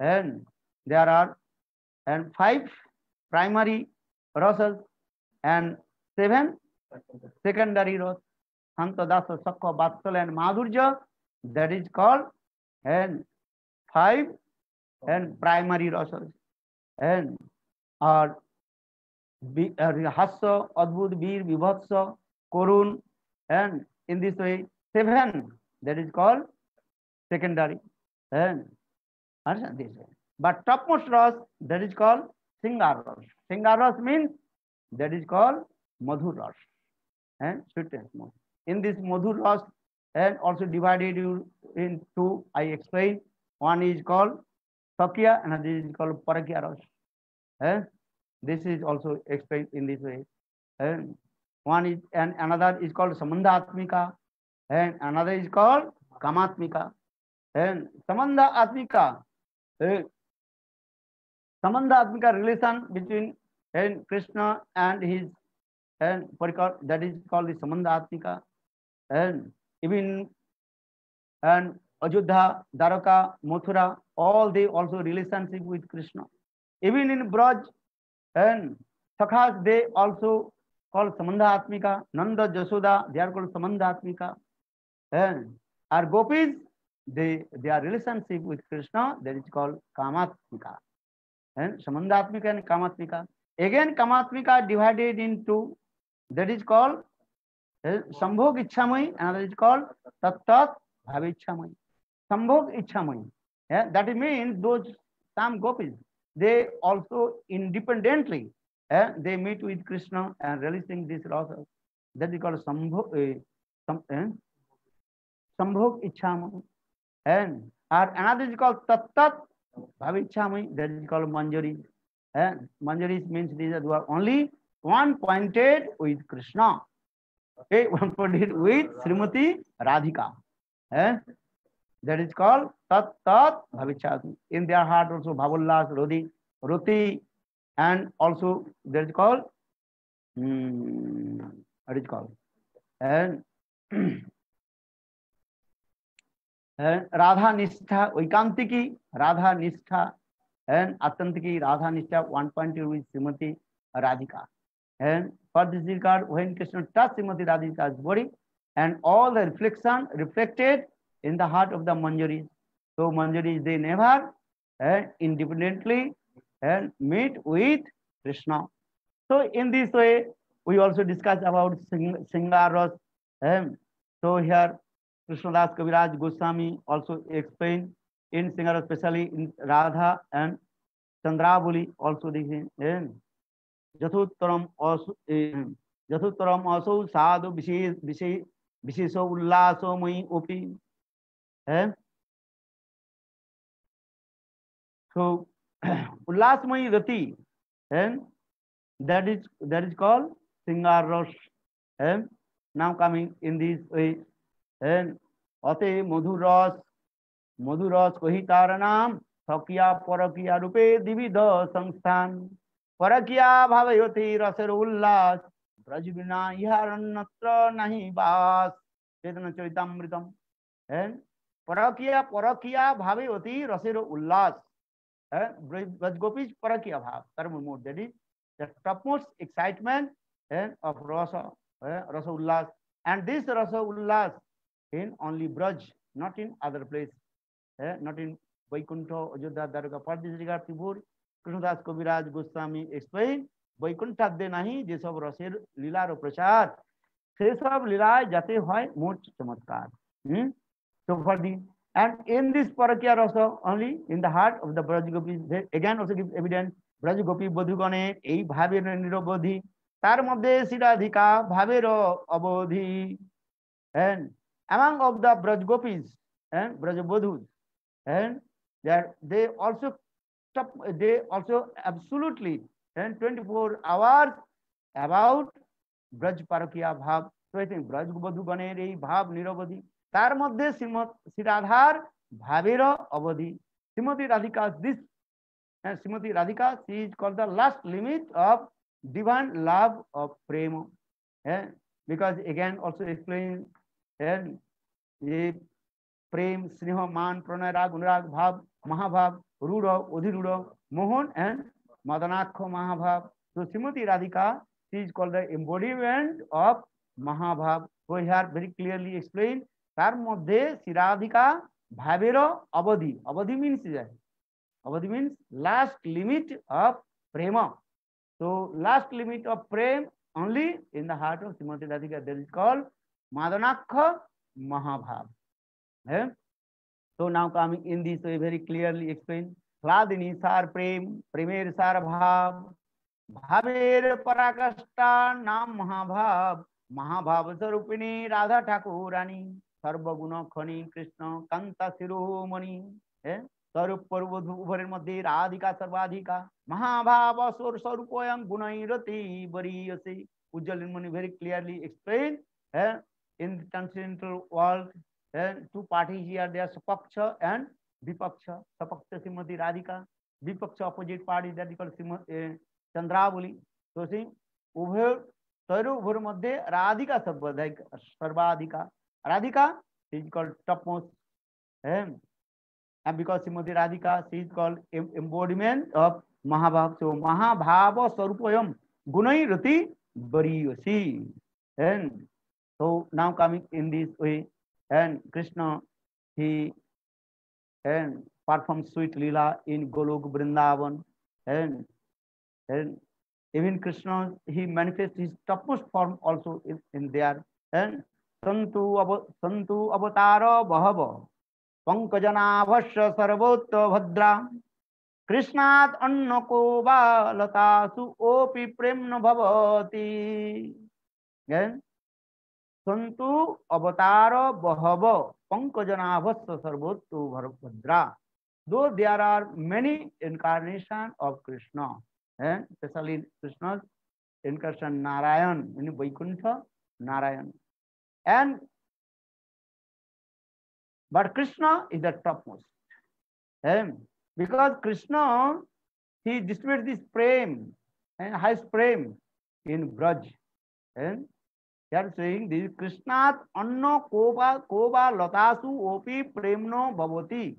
and there are 5 primary rasas and 7 secondary rasas. Santa Dasa, Sakha, Vatsala and Madhurya, that is called and 5 and primary rasas. And are Hassa, Adbhut, Veer, Vibhatsa, Korun, and in this way 7, that is called secondary. And this way. But topmost ras, that is called Singar ras. Singar ras means that is called Madhur ras and sweetness mode. In this Madhur ras, and also divided in 2, I explain. One is called Sakya, and another is called Parakya ras. This is also explained in this way. And one is, and another is called Samandha Atmika, and another is called Kamatmika. And Samandha Atmika, relation between Krishna and his and that is called the Samandha Atmika. And even and Ajodha, Dwaraka, Mathura, all they also relationship with Krishna. Even in Braj and Sakhas, they also called Samandha Atmika. Nanda, Jasoda, they are called Samandha Atmika. And our gopis, their relationship with Krishna, that is called Kamatmika. And Samandhatmika and Kamatmika. Again, Kamatmika divided into, that is called Sambhog Ichamai, another is called Tat Bhavichamai. Sambhog Ichamai. That means those some gopis, they also independently they meet with Krishna and releasing this rasa. That is called Sambhog Ichamai. And another is called Tat Bhavichamai, that is called Manjari. And Manjari means these are only one pointed with Krishna. Okay, one pointed with Srimati Radhika. That is called Tat Bhavichamai. In their heart also Bhavollas, Roti, and also that is called what is called and Radha Nishtha, Vaikantiki, Radha Nishtha, and Atantiki, Radha Nishtha, 1.2 with Srimati Radhika. And for this regard, when Krishna touched Srimati Radhika's body, and all the reflection reflected in the heart of the Manjaris. So Manjaris, they never independently meet with Krishna. So in this way, we also discussed about Singaras. So here, Krishnadas Kaviraj Goswami also explained in Singara, especially in Radha and Chandravali, also this Jathuttaram also sadhu Visheso Ullaso Mai Opi. So Ullasmai Rati, and that is called Singaras. Now coming in this way, and Ate Madhuras Kohitaranam Sakya Parakya Rupe Dividha Samsthan Parakya Bhavayoti Rasar Ullas Braj बिना यह अन्यत्र नहीं बास चैतन्य Charitamritam and परकिया भावे होती रसेर उल्लास Braj gopis परकिया भाव term mode, that is the topmost excitement of rasa rasa ullas, and this rasa ullas in only Braj, not in other place, not in Vaikuntha, Ajodhya, Dwarka. For this regard, Tribur Krishnadas Kaviraj Goswami explain বৈকুণ্ঠাদ্যে নাহি যেসব রসের লীলার প্রচার সেসব লীলায় যাতে হয় মোট চমৎকার। So for the and in this Parakya Rasa only in the heart of the Braj Gopis, they again also give evidence Braj Gopi বধূগণে এই ভাবের নিরবধি, তার মধ্যে শ্রীরাধিকা ভাবের অবধি, and among of the Braj Gopis and Braj Bodhus, and that they also absolutely and 24 hours about Braj Parakya Bhav. So I think Braj Bodhuganer ei bhav nirobodhi, tar moddhe Sri Radhar bhavero abodhi. Srimati Radhika, this Srimati Radhika, she is called the last limit of divine love of prema, because again also explain प्रेम स्नेह मान प्रणय राग अनुराग भाव महाभाव रूढ़ अधिरूढ़ Mohan and Madanakha Mahabhav. So Srimati Radhika, she is called the embodiment of Mahabhav. So here very clearly explained, তার মধ্যে শ্রী রাধিকা ভাবেরও অবধি, অবধি means অবধি means last limit of prema. So last limit of prem only in the heart of Srimati Radhika, that is called Madanakha Mahabhav. So now coming in this way very clearly explained, ह्लादिनी सार प्रेम प्रेमेर सार भाव भावेर पराकाष्ठा नाम महाभाव महाभाव स्वरूपिणी राधा ठाकुरानी सर्वगुण खनि कृष्ण कांता शिरोमणि स्वरूप उभरेर मध्य राधिका सर्वाधिका महाभाव असुर स्वरूपयं गुणैरति बरीयसे. Ujjalinmani very clearly explained in the transcendental world, two parties here, they are Sapaksha and Vipaksha. Sapaksha Srimati Radhika, Vipaksha opposite party that is called Chandravali. So see, Ubhar Madhye Radhika Sarvadhika. Radhika is called topmost, and because Srimati Radhika, she is called embodiment of Mahabhav. So Mahabhava Sarupayam Gunai Rati Bariyasi. And so now coming in this way, and Krishna, he performs sweet lila in Golok Vrindavan, and even Krishna, he manifests his topmost form also in there. And Santu Avatara Bahava Pankajanaavasya Sarvotva Bhadra Krishnat Annako Balatasu Opi Premna Bhavati. Santu Avatara Bahava Pankajanaavasya Sarvotva Bhadra. Though there are many incarnations of Krishna, especially Krishna's incarnation Narayan, in Vaikuntha, Narayan. But Krishna is the topmost. Because Krishna, he distributed this prem and highest prem in Braj. They are saying this Krishnat Anno Koba Latasu Opi Premno Bhavati.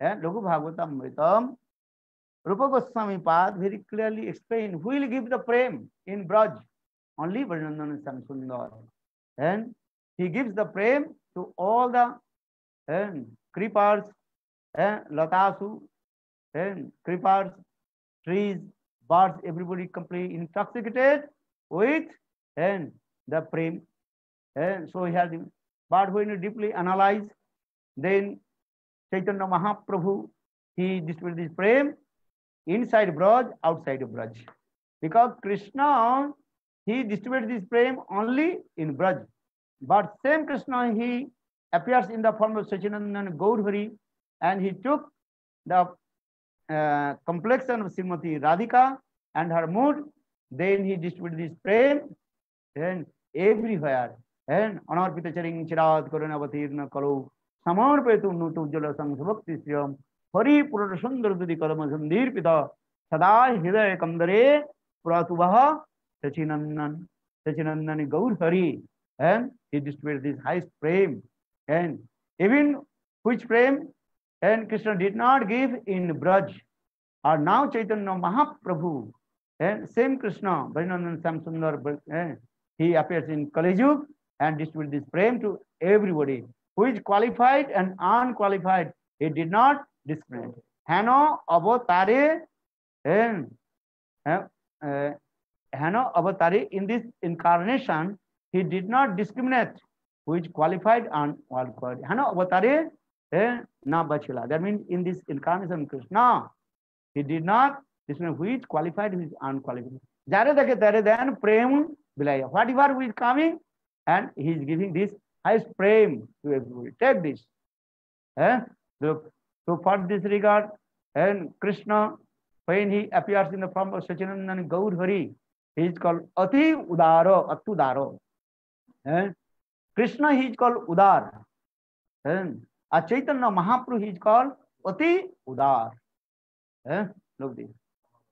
Laghu Bhagavatamritam, Rupa Goswami Pad very clearly explained who will give the prem in Braj. Only Vrindavan Samsundar. And he gives the prem to all the creepers, latasu, creepers, trees, birds, everybody completely intoxicated with the prem. So he has, but when you deeply analyze, then Chaitanya Mahaprabhu, he distributed this prem inside Braj, outside of Braj. Because Krishna, he distributed this prem only in Braj. But same Krishna, he appears in the form of Sachinandan Gaudhari, and he took the complexion of Srimati Radhika and her mood. Then he distributed this prem and everywhere. And Anarpita Charing Chirad Karunavatirna Kalo Samarpetu Nutujala Sangsabhakti Sriyam Hari Purana Sundar Dudi Kadama Sandir Pita Sada Hidaya Kamdare Puratuvaha Sachinandan. Sachinandani Gaur Hari, and he distributed this highest prem, and even which prem and Krishna did not give in Braj, or now Chaitanya Mahaprabhu, and same Krishna, Bhajanandan Samsundar, he appears in Kali Yuga and distributes this prem to everybody, who is qualified and unqualified. He did not discriminate. Hano avatare, and Hano avatare, in this incarnation, he did not discriminate who is qualified and unqualified. Hano avatare na bachila. That means in this incarnation, Krishna, he did not discriminate who is qualified, who is unqualified. Jare dekhe tare then prem bilaya. Whatever who is coming, and he is giving this highest prem to everybody. Take this. So for this regard, and Krishna, when he appears in the form of Sachinandan Gaur Hari, he is called Ati Udaro, Atudaro. Krishna, he is called Udar. And Chaitanya Mahaprabhu, he is called Ati Udar. Look this.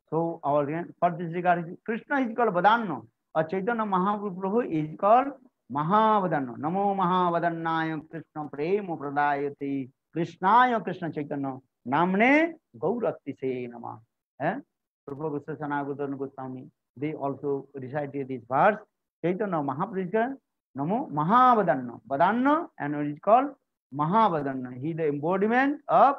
So our for this regard, Krishna is called Vadanno. Chaitanya Mahaprabhu is called Mahavadano. Namo Mahavadannaya Krishna Prema Pradayati Krishnaya Krishna Chaitanya Namne Gaurati Se Nama. Prabhupada Sanagudana Goswami, they also recited this verse. Chaitanya Mahaprabhu, Namo Mahavadana. Vadana, and it is called Mahavadana. He is the embodiment of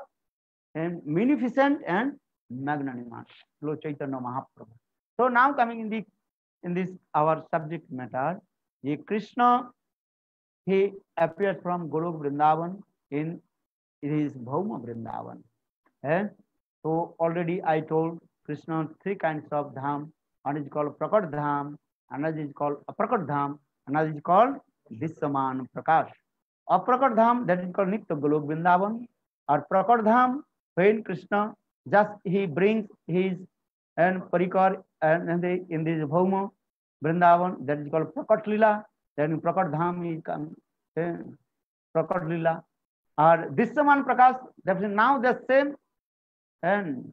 magnificent and magnanimous. Lord Chaitanya Mahaprabhu. So now coming in this our subject matter, the Krishna, he appears from Golok Vrindavan in his Bhauma Vrindavan. So already I told Krishna three kinds of dham. One is called Prakat Dham, another is called Aprakat Dham, another is called Dissaman Prakash. Aprakat Dham, that is called Nitya Golok Vrindavan. Or Prakat Dham, when Krishna just he brings his and Parikar and in this Bhauma Vrindavan, that is called Prakat Lila. Then Prakat Dham is Prakat Lila. Or Dissaman Prakash, that is now the same and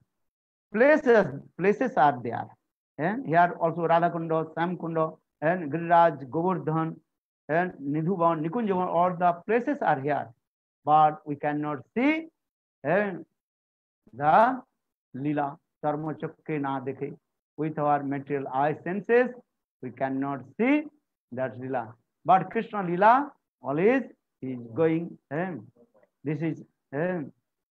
places are there. And here also Radha Kunda, Sam Kunda, and Giriraj, Govardhan, and Nidhuban, Nikunjavan, all the places are here. But we cannot see and the Lila, Sarma Chakke na dekhe. With our material eye senses, we cannot see that Lila. But Krishna Lila always is going. This is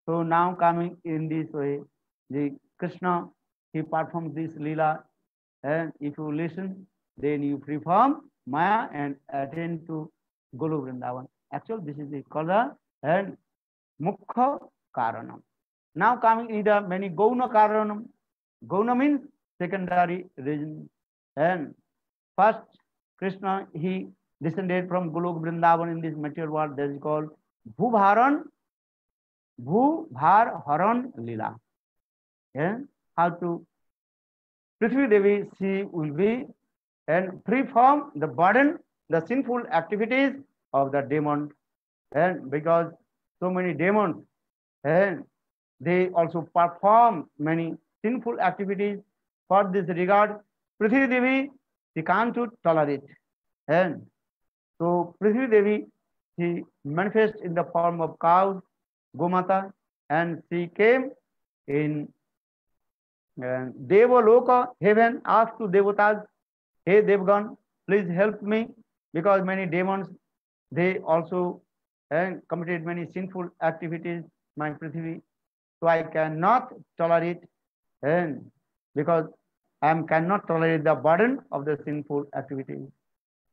so now coming in this way, the Krishna, he performs this Lila, and if you listen, then you free from Maya and attend to Golok Vrindavan. Actually, this is called and Mukha Karanam. Now coming in the many Gauna Karanam. Gauna means secondary reason. And first, Krishna, he descended from Golok Vrindavan in this material world. That is called Bhubharan Lila. How to Prithvi Devi, she will be and free from the burden, the sinful activities of the demon. And because so many demons, and they also perform many sinful activities. For this regard, Prithvi Devi, she can't tolerate. And so Prithvi Devi, she manifests in the form of cows, Gomata, and she came in Devaloka, heaven, asked to Devatas, hey Devgan, please help me, because many demons, they also committed many sinful activities, my Prithvi, so I cannot tolerate, and because I cannot tolerate the burden of the sinful activities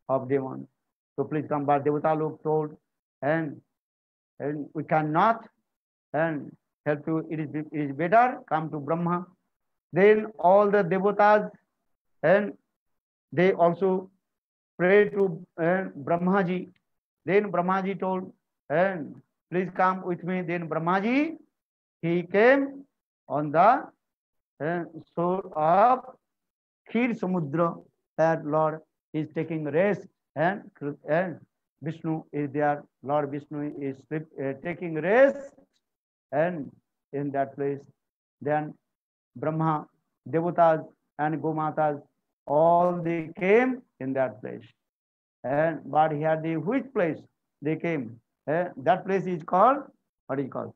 of demons. So please come back. Devata Lok told, and we cannot and help you. It is better come to Brahma. Then all the devatas, and they also pray to Brahmaji. Then Brahmaji told, and please come with me. Then Brahmaji, he came on the shore of Khir Samudra. That Lord is taking rest, and Vishnu is there. Lord Vishnu is taking rest, and in that place, then Brahma, Devatas, and Gomatas, all they came in that place. And but here the which place they came? That place is called, what is it called?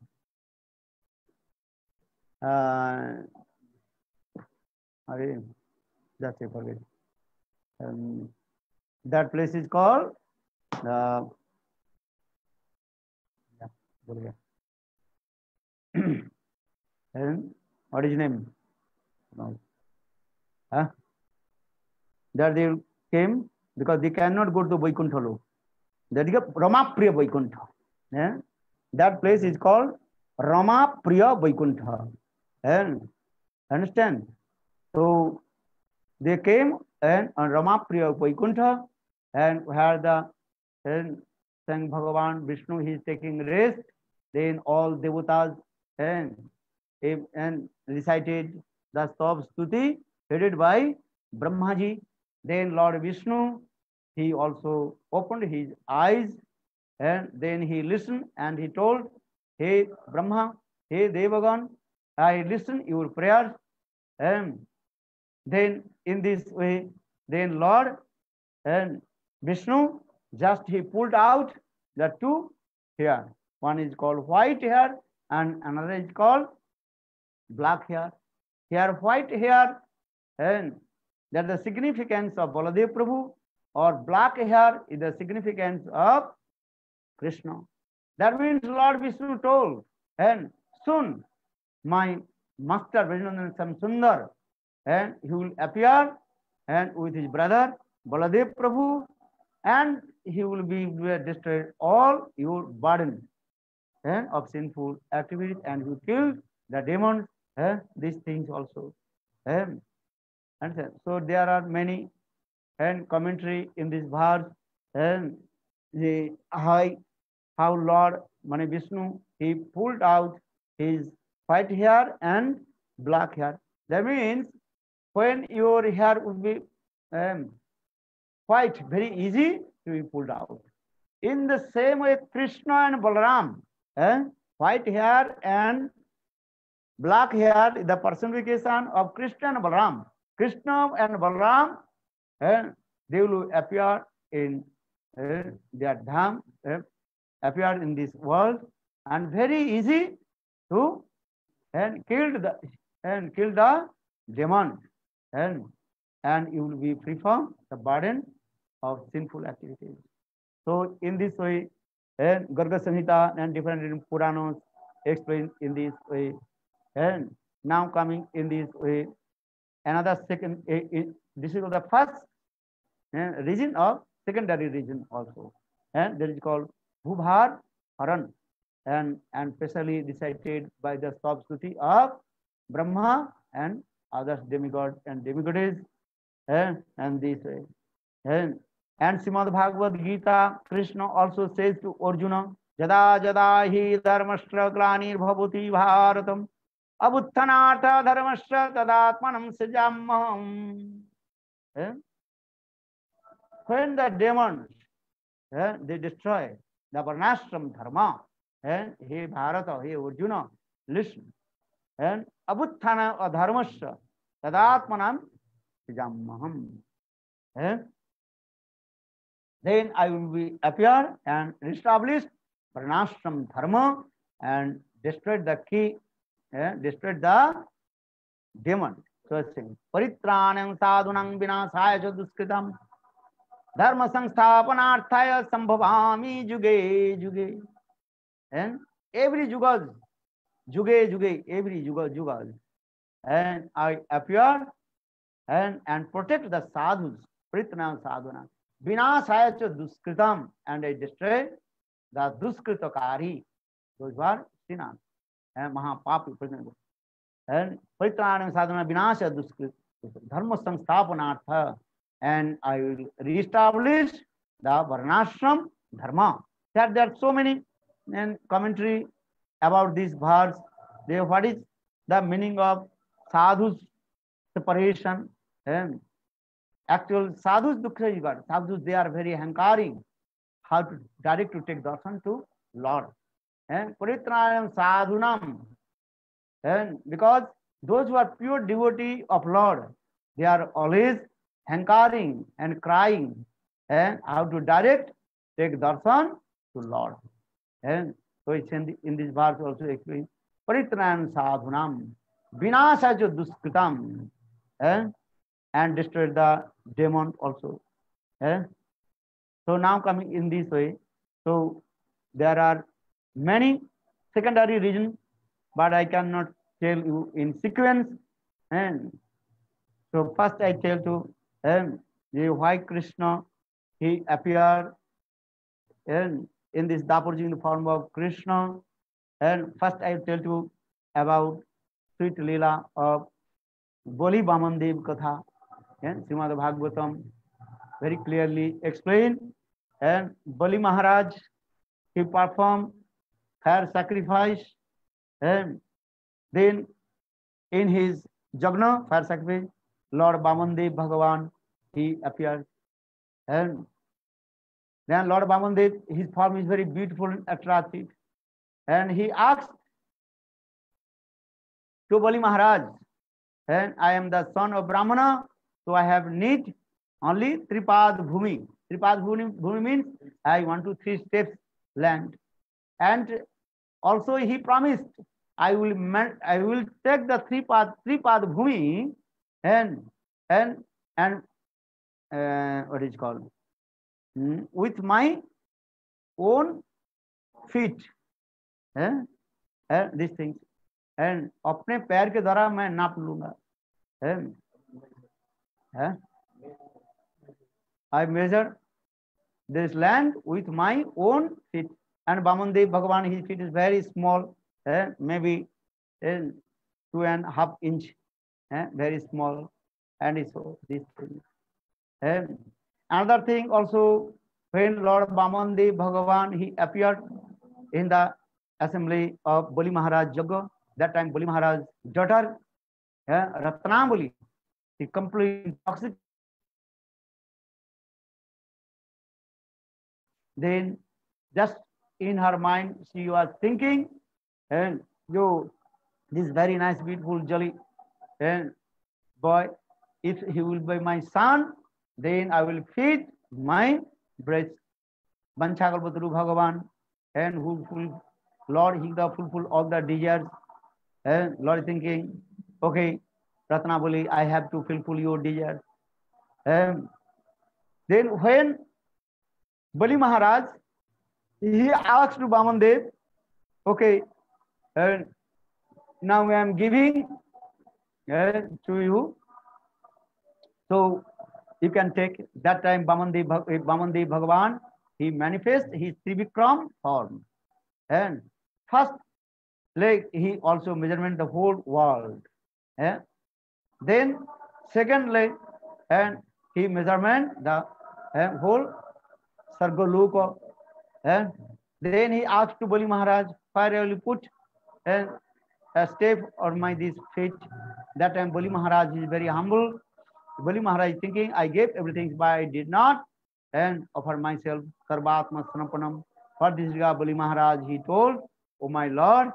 Just I forget. That place is called and what is his name? No. That they came because they cannot go to Vaikuntha Lok. That is Ramapriya Vaikuntha. That place is called Ramapriya Vaikuntha. Understand? So they came and on Ramapriya Vaikuntha, and where the Sang Bhagavan Vishnu, he is taking rest. Then all devatas and recited the Stop Stuti headed by Brahmaji. Then Lord Vishnu, he also opened his eyes, and then he listened and he told, hey Brahma, hey Devagan, I listen your prayers. And then in this way, then Lord and Vishnu, just he pulled out the two hair. One is called white hair and another is called black hair. Here white hair, and that the significance of Baladev Prabhu, or black hair is the significance of Krishna. That means Lord Vishnu told, and soon my master Vrindavan Sundar, and he will appear and with his brother Baladev Prabhu, and he will be destroyed all your burden of sinful activities, and he will kill the demons, these things also. And so there are many commentary in this verse, and the how Lord Mani Vishnu, he pulled out his white hair and black hair. That means when your hair would be white, very easy to be pulled out. In the same way, Krishna and Balaram, white hair and black hair is the personification of Krishna and Balaram. Krishna and Balaram, they will appear in their dham, appear in this world, and very easy to kill the demon, and you will be free from the burden of sinful activities. So in this way, Garga Samhita and different Puranas explain in this way. And now coming in this way, another second, this is the first region of secondary region also, and that is called Bhubhar Haran, and specially recited by the Stop Stuti of Brahma and other demigods and demigoddesses, and this way. And Srimad Bhagavad Gita, Krishna also says to Arjuna, Jada jada hi dharmashtra glanir bhavati bharatam abuttanartha dharmashtra tadatmanam srijamaham. When the demons, they destroy the varnashram dharma, he Bharata, he Arjuna, listen, and abuttana dharmashtra tadatmanam srijamaham. Then I will be appear and establish varnashram dharma and destroy the key, destroy the demon. So saying, Paritranam sadhunam vinasaya duskritam dharma samsthapanarthaya sambhavami juge juge. And every jugas, every jugas, and I appear and protect the sadhus, Paritranam sadhunam vinasaya duskritam, and I destroy the duskritakari, those who are sinners and mahapapi, and Paritranam sadhana vinasaya duskrit dharma samsthapanartha, and I will reestablish the varnashram dharma. That there are so many commentary about this verse. There, what is the meaning of sadhus separation? And actual sadhus dukkha you got. Sadhus, they are very hankaring, how to direct to take darshan to Lord. And Paritranam sadhunam, and because those who are pure devotee of Lord, they are always hankering and crying, and how to direct take darshan to Lord. And so it's in this verse also explained Paritran sadhunam vinashaja duskritam, and destroyed the demon also. So now coming in this way, so there are many secondary reasons, but I cannot tell you in sequence. And so first I tell to why Krishna he appeared in this Dapurji in the form of Krishna. And first I tell you about sweet Leela of Boli Bamandev Katha, and Srimad Bhagavatam very clearly explained. And Bali Maharaj he performed her sacrifice, and then in his Jagna fire sacrifice, Lord Bamandev Bhagavan he appeared, and then Lord Bamandev, his form is very beautiful and attractive, and he asked to Bali Maharaj, and I am the son of Brahmana, so I have need only Tripad Bhumi. Tripad Bhumi means I 1 to 3 steps land, and also he promised I will take the Tripad Bhumi and what is called with my own feet, these things, and अपने पैर के द्वारा मैं नाप लूंगा. I measure this land with my own feet, and Bamandev Bhagavan his feet is very small, maybe 2.5 inch, very small, and so this thing. Another thing also, when Lord Bamandev Bhagavan he appeared in the assembly of Bali Maharaj Jagga, that time Bali Maharaj daughter Ratnabali, he completely intoxicated. Then just in her mind she was thinking, and this very nice beautiful jolly and boy, if he will be my son, then I will feed my breast. Banchakalpataru Bhagavan, and who Lord he the fulfill all the desires, and Lord thinking, okay, Ratnabali, I have to fulfill your desires. Then when Bali Maharaj he asked to Bamandev, okay, now I am giving to you, so you can take. That time Bamandev Bhagavan he manifest his Trivikram form, and first leg he also measurement the whole world, then second leg and he measurement the whole Sargaloka, and then he asked to Bali Maharaj, where I will put a step on my this feet. That time Bali Maharaj is very humble. Bali Maharaj is thinking, I gave everything, but I did not and offer myself Sarvatma Sanapanam. For this regard, Bali Maharaj he told, oh my Lord,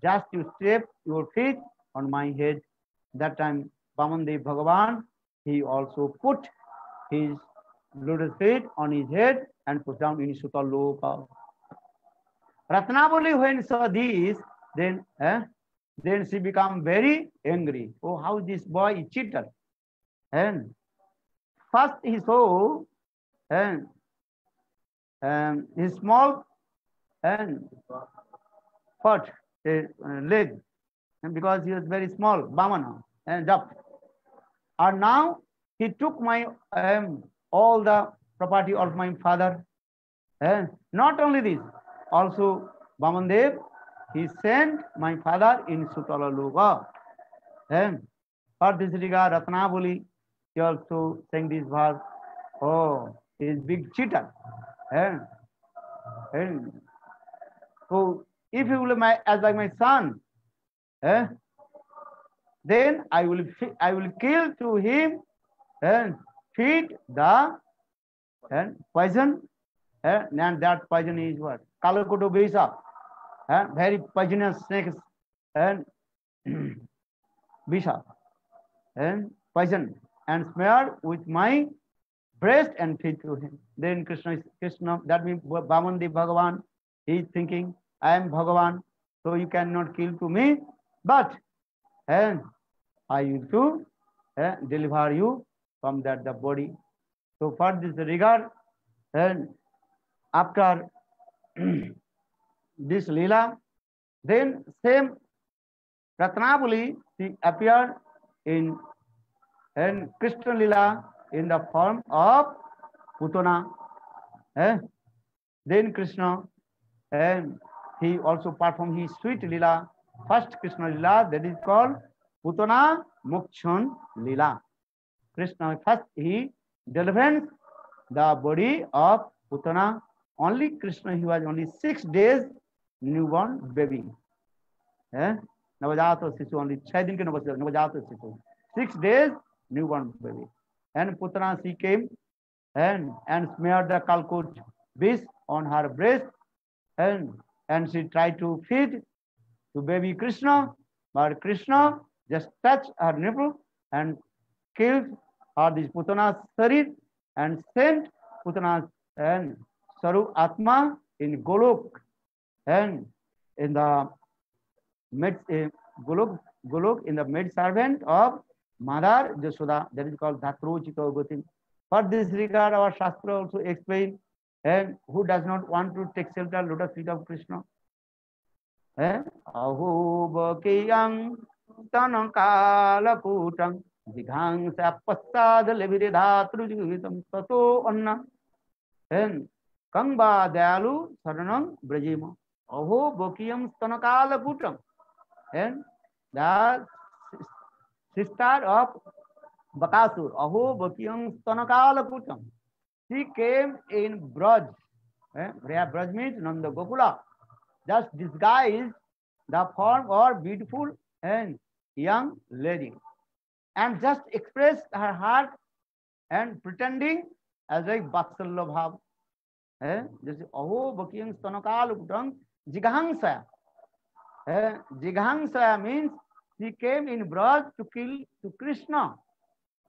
just you step your feet on my head. That time Bamandev Bhagavan he also put his lotus feet on his head and put down in Sutaloka. Ratnabali when saw this, then she became very angry. Oh, how this boy is cheated. And first he saw his small and foot, leg, and because he was very small, Bamana and up. And now he took my all the property of my father. And not only this, also Bamandev he sent my father in Sutala Loka. And for this regard, Ratnabali he also sang this verse. Oh, he is big cheater. And so if he will be as like my son, then I will kill to him and feed the poison, and that poison is what? Kalakoto Bisa, very poisonous snakes and Bisa and poison, and smear with my breast and feed to him. Then Krishna, that means Vamandev Bhagavan, he is thinking, I am Bhagavan, so you cannot kill to me, but and I will to deliver you from that the body. So for this regard, and after this Leela, then same Ratnavali, she appeared in Krishna Leela in the form of Putana. Then Krishna, and he also performed his sweet Leela, first Krishna Leela, that is called Putana Mokshan Leela. Krishna first he delivers the body of Putana. Only Krishna, he was only 6 days newborn baby. Navajata Sisu, only 6 दिन के Navajata Sisu, 6 days newborn baby. And Putana, she came and smeared the Kalkut beast on her breast, and she tried to feed to baby Krishna, but Krishna just touched her nipple and killed her this Putana's Sarir and sent Putana's and Saru Atma in Golok, and in the Golok in the maid servant of Mother Jasoda, that is called Dhatro Chito Gotin. For this regard, our Shastra also explain, and who does not want to take shelter lotus feet of Krishna? Ahubakiyang Tanakalakutam Jighang Sapasad Levidatru Jivitam Tato Anna and Kangba Dalu Saranam Brajima. Ahubakiyam Tanakalakutam, and the sister of Bakasur, Ahubakiyam Tanakalakutam. She came in Braj. Braj means Nanda Gokula. Just disguised the form of beautiful and young lady, and just expressed her heart and pretending as a Vatsalya Bhav. Just Aho Bakiyam Stanakalukutam Jighangsa. Jighangsa means she came in Braj to kill to Krishna.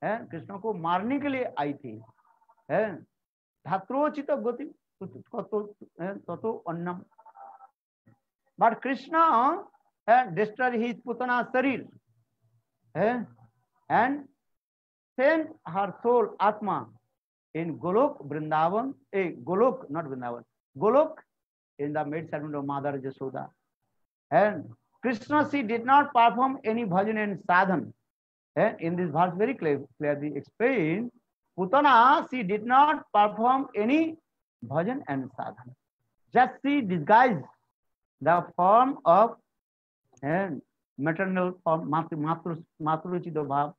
Krishna को मारने के लिए आई थी. धात्रोचित गति ततो अन्नम. But Krishna destroyed his Putana Sarir and sent her soul Atma in Golok, Vrindavan, Golok, not Vrindavan, Golok in the maid servant of Mother Jasoda. And Krishna, she did not perform any bhajan and sadhan. In this verse very clearly explained, Putana, she did not perform any bhajan and sadhan. Just she disguised the form of maternal form, Matruchita Bhav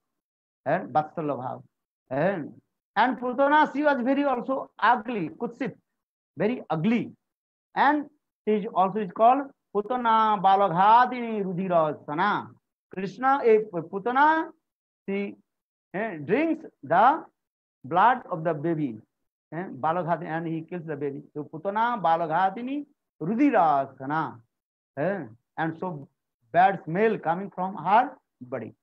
and Vatsalya Bhav. And Putana, she was very also ugly, Kutsit, very ugly. And she also is called Putana Balaghadini Rudhira Sana. Krishna, Putana, she drinks the blood of the baby. Balaghadini, and he kills the baby. So Putana Balaghadini Rudhira Sana. And so bad smell coming from her body.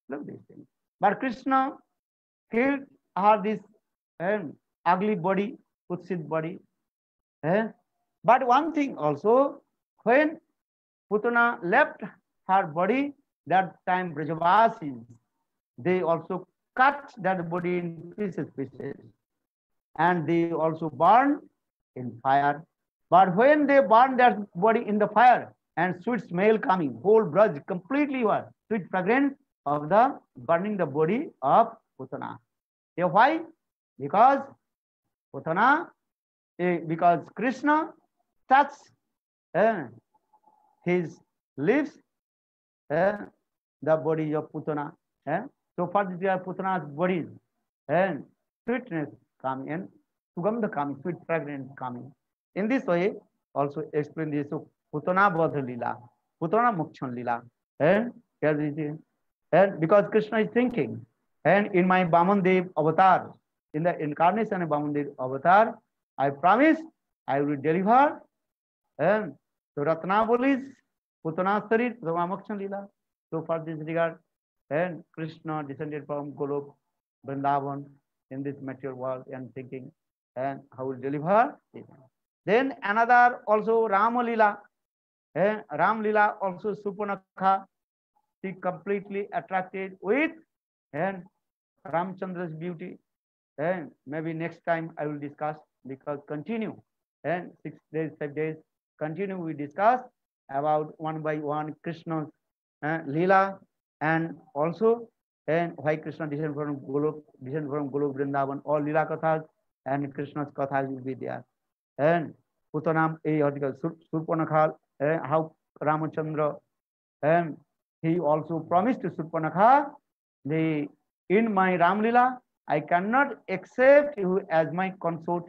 Look this thing. But Krishna killed her this ugly body, Kutsit body. But one thing also, when Putana left her body, that time Brajavasis, they also cut that body in pieces, and they also burn in fire. But when they burn that body in the fire, and sweet smell coming, whole Braj completely was sweet fragrance of the burning the body of Putana. Why? Because Putana, because Krishna touched his lips, the body of Putana. So for this Putana's body, and sweetness coming, and Sugandha coming, sweet fragrance coming. In this way, also explain this. So Putana Bodha Lila, Putana Mokshan Lila. And because Krishna is thinking, and in my Vamandev avatar, in the incarnation of Vamandev avatar, I promise I will deliver. And so Ratnavalis, Putana Sarir, Putana Mokshan Lila. So for this regard, and Krishna descended from Golok, Vrindavan in this material world and thinking and how will deliver it. Then another also Rama Lila. Ram Lila also Surpanakha. She completely attracted with and Ramchandra's beauty. And maybe next time I will discuss because continue and 6 days, 5 days continue we discuss about one by one Krishna's Leela and also and why Krishna descended from Golok Vrindavan, all Leela Kathas and Krishna's Kathas will be there. And Putanam a article Surpanakha, how Ramachandra and he also promised to Surpanakha, the in my Ramlila, I cannot accept you as my consort,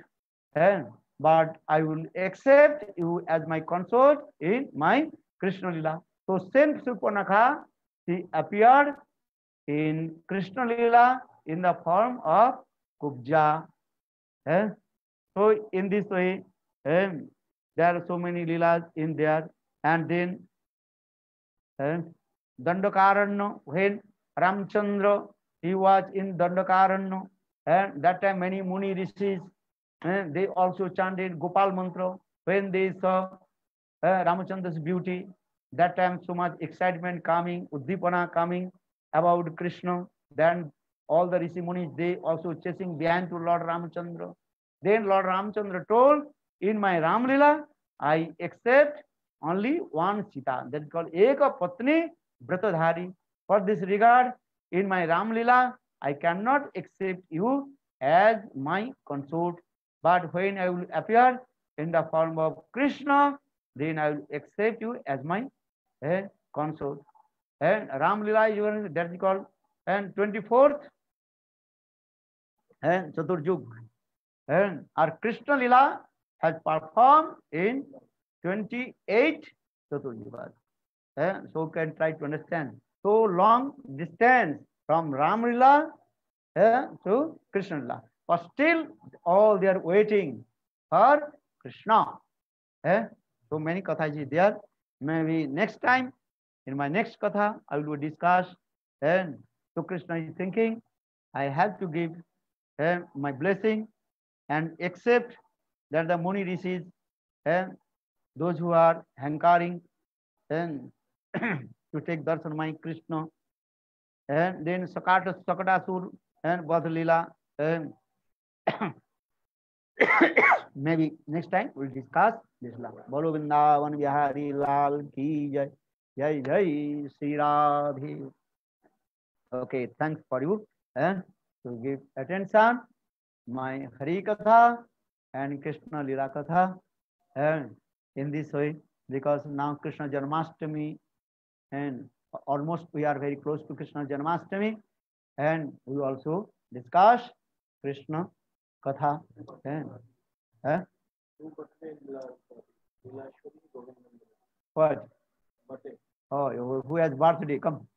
but I will accept you as my consort in my Krishna Lila. So Saint Surpanakha, she appeared in Krishna Lila in the form of Kubja. So in this way, there are so many Leelas in there, and then Dandakaranya, when Ramchandra, he was in Dandakaranya, and that time many Muni Rishis, they also chanted Gopal Mantra. When they saw Ramachandra's beauty, that time so much excitement coming, Uddipana coming about Krishna. Then all the Rishi Munis, they also chasing behind to Lord Ramachandra. Then Lord Ramachandra told, in my Ramlila, I accept only one Sita. That is called Eka Patni Vratadhari. For this regard, in my Ramlila, I cannot accept you as my consort. But when I will appear in the form of Krishna, then I will accept you as my consort. And Ramlila is that is called and 24th and Chaturjug. And our Krishna Lila has performed in 28 Chaturjugas. So can try to understand. So long distance from Ram Lila to Krishna Lila. But still all they are waiting for Krishna. So many kathas is there. Maybe next time, in my next katha, I will discuss. And so Krishna is thinking, I have to give my blessing and accept that the Muni Rishis and those who are hankering and to take darshan my Krishna. And then Sakatasur and Badlila. And maybe next time we'll discuss this. Bolo Vrindavan Bihari Lal ki jai. Jai Jai Sri Radhe. Okay, thanks for you and to give attention my Hari Katha and Krishna Lila Katha, and in this way, because now Krishna Janmashtami and almost we are very close to Krishna Janmashtami, and we also discuss Krishna Katha. And, what? Oh, who has birthday? Come.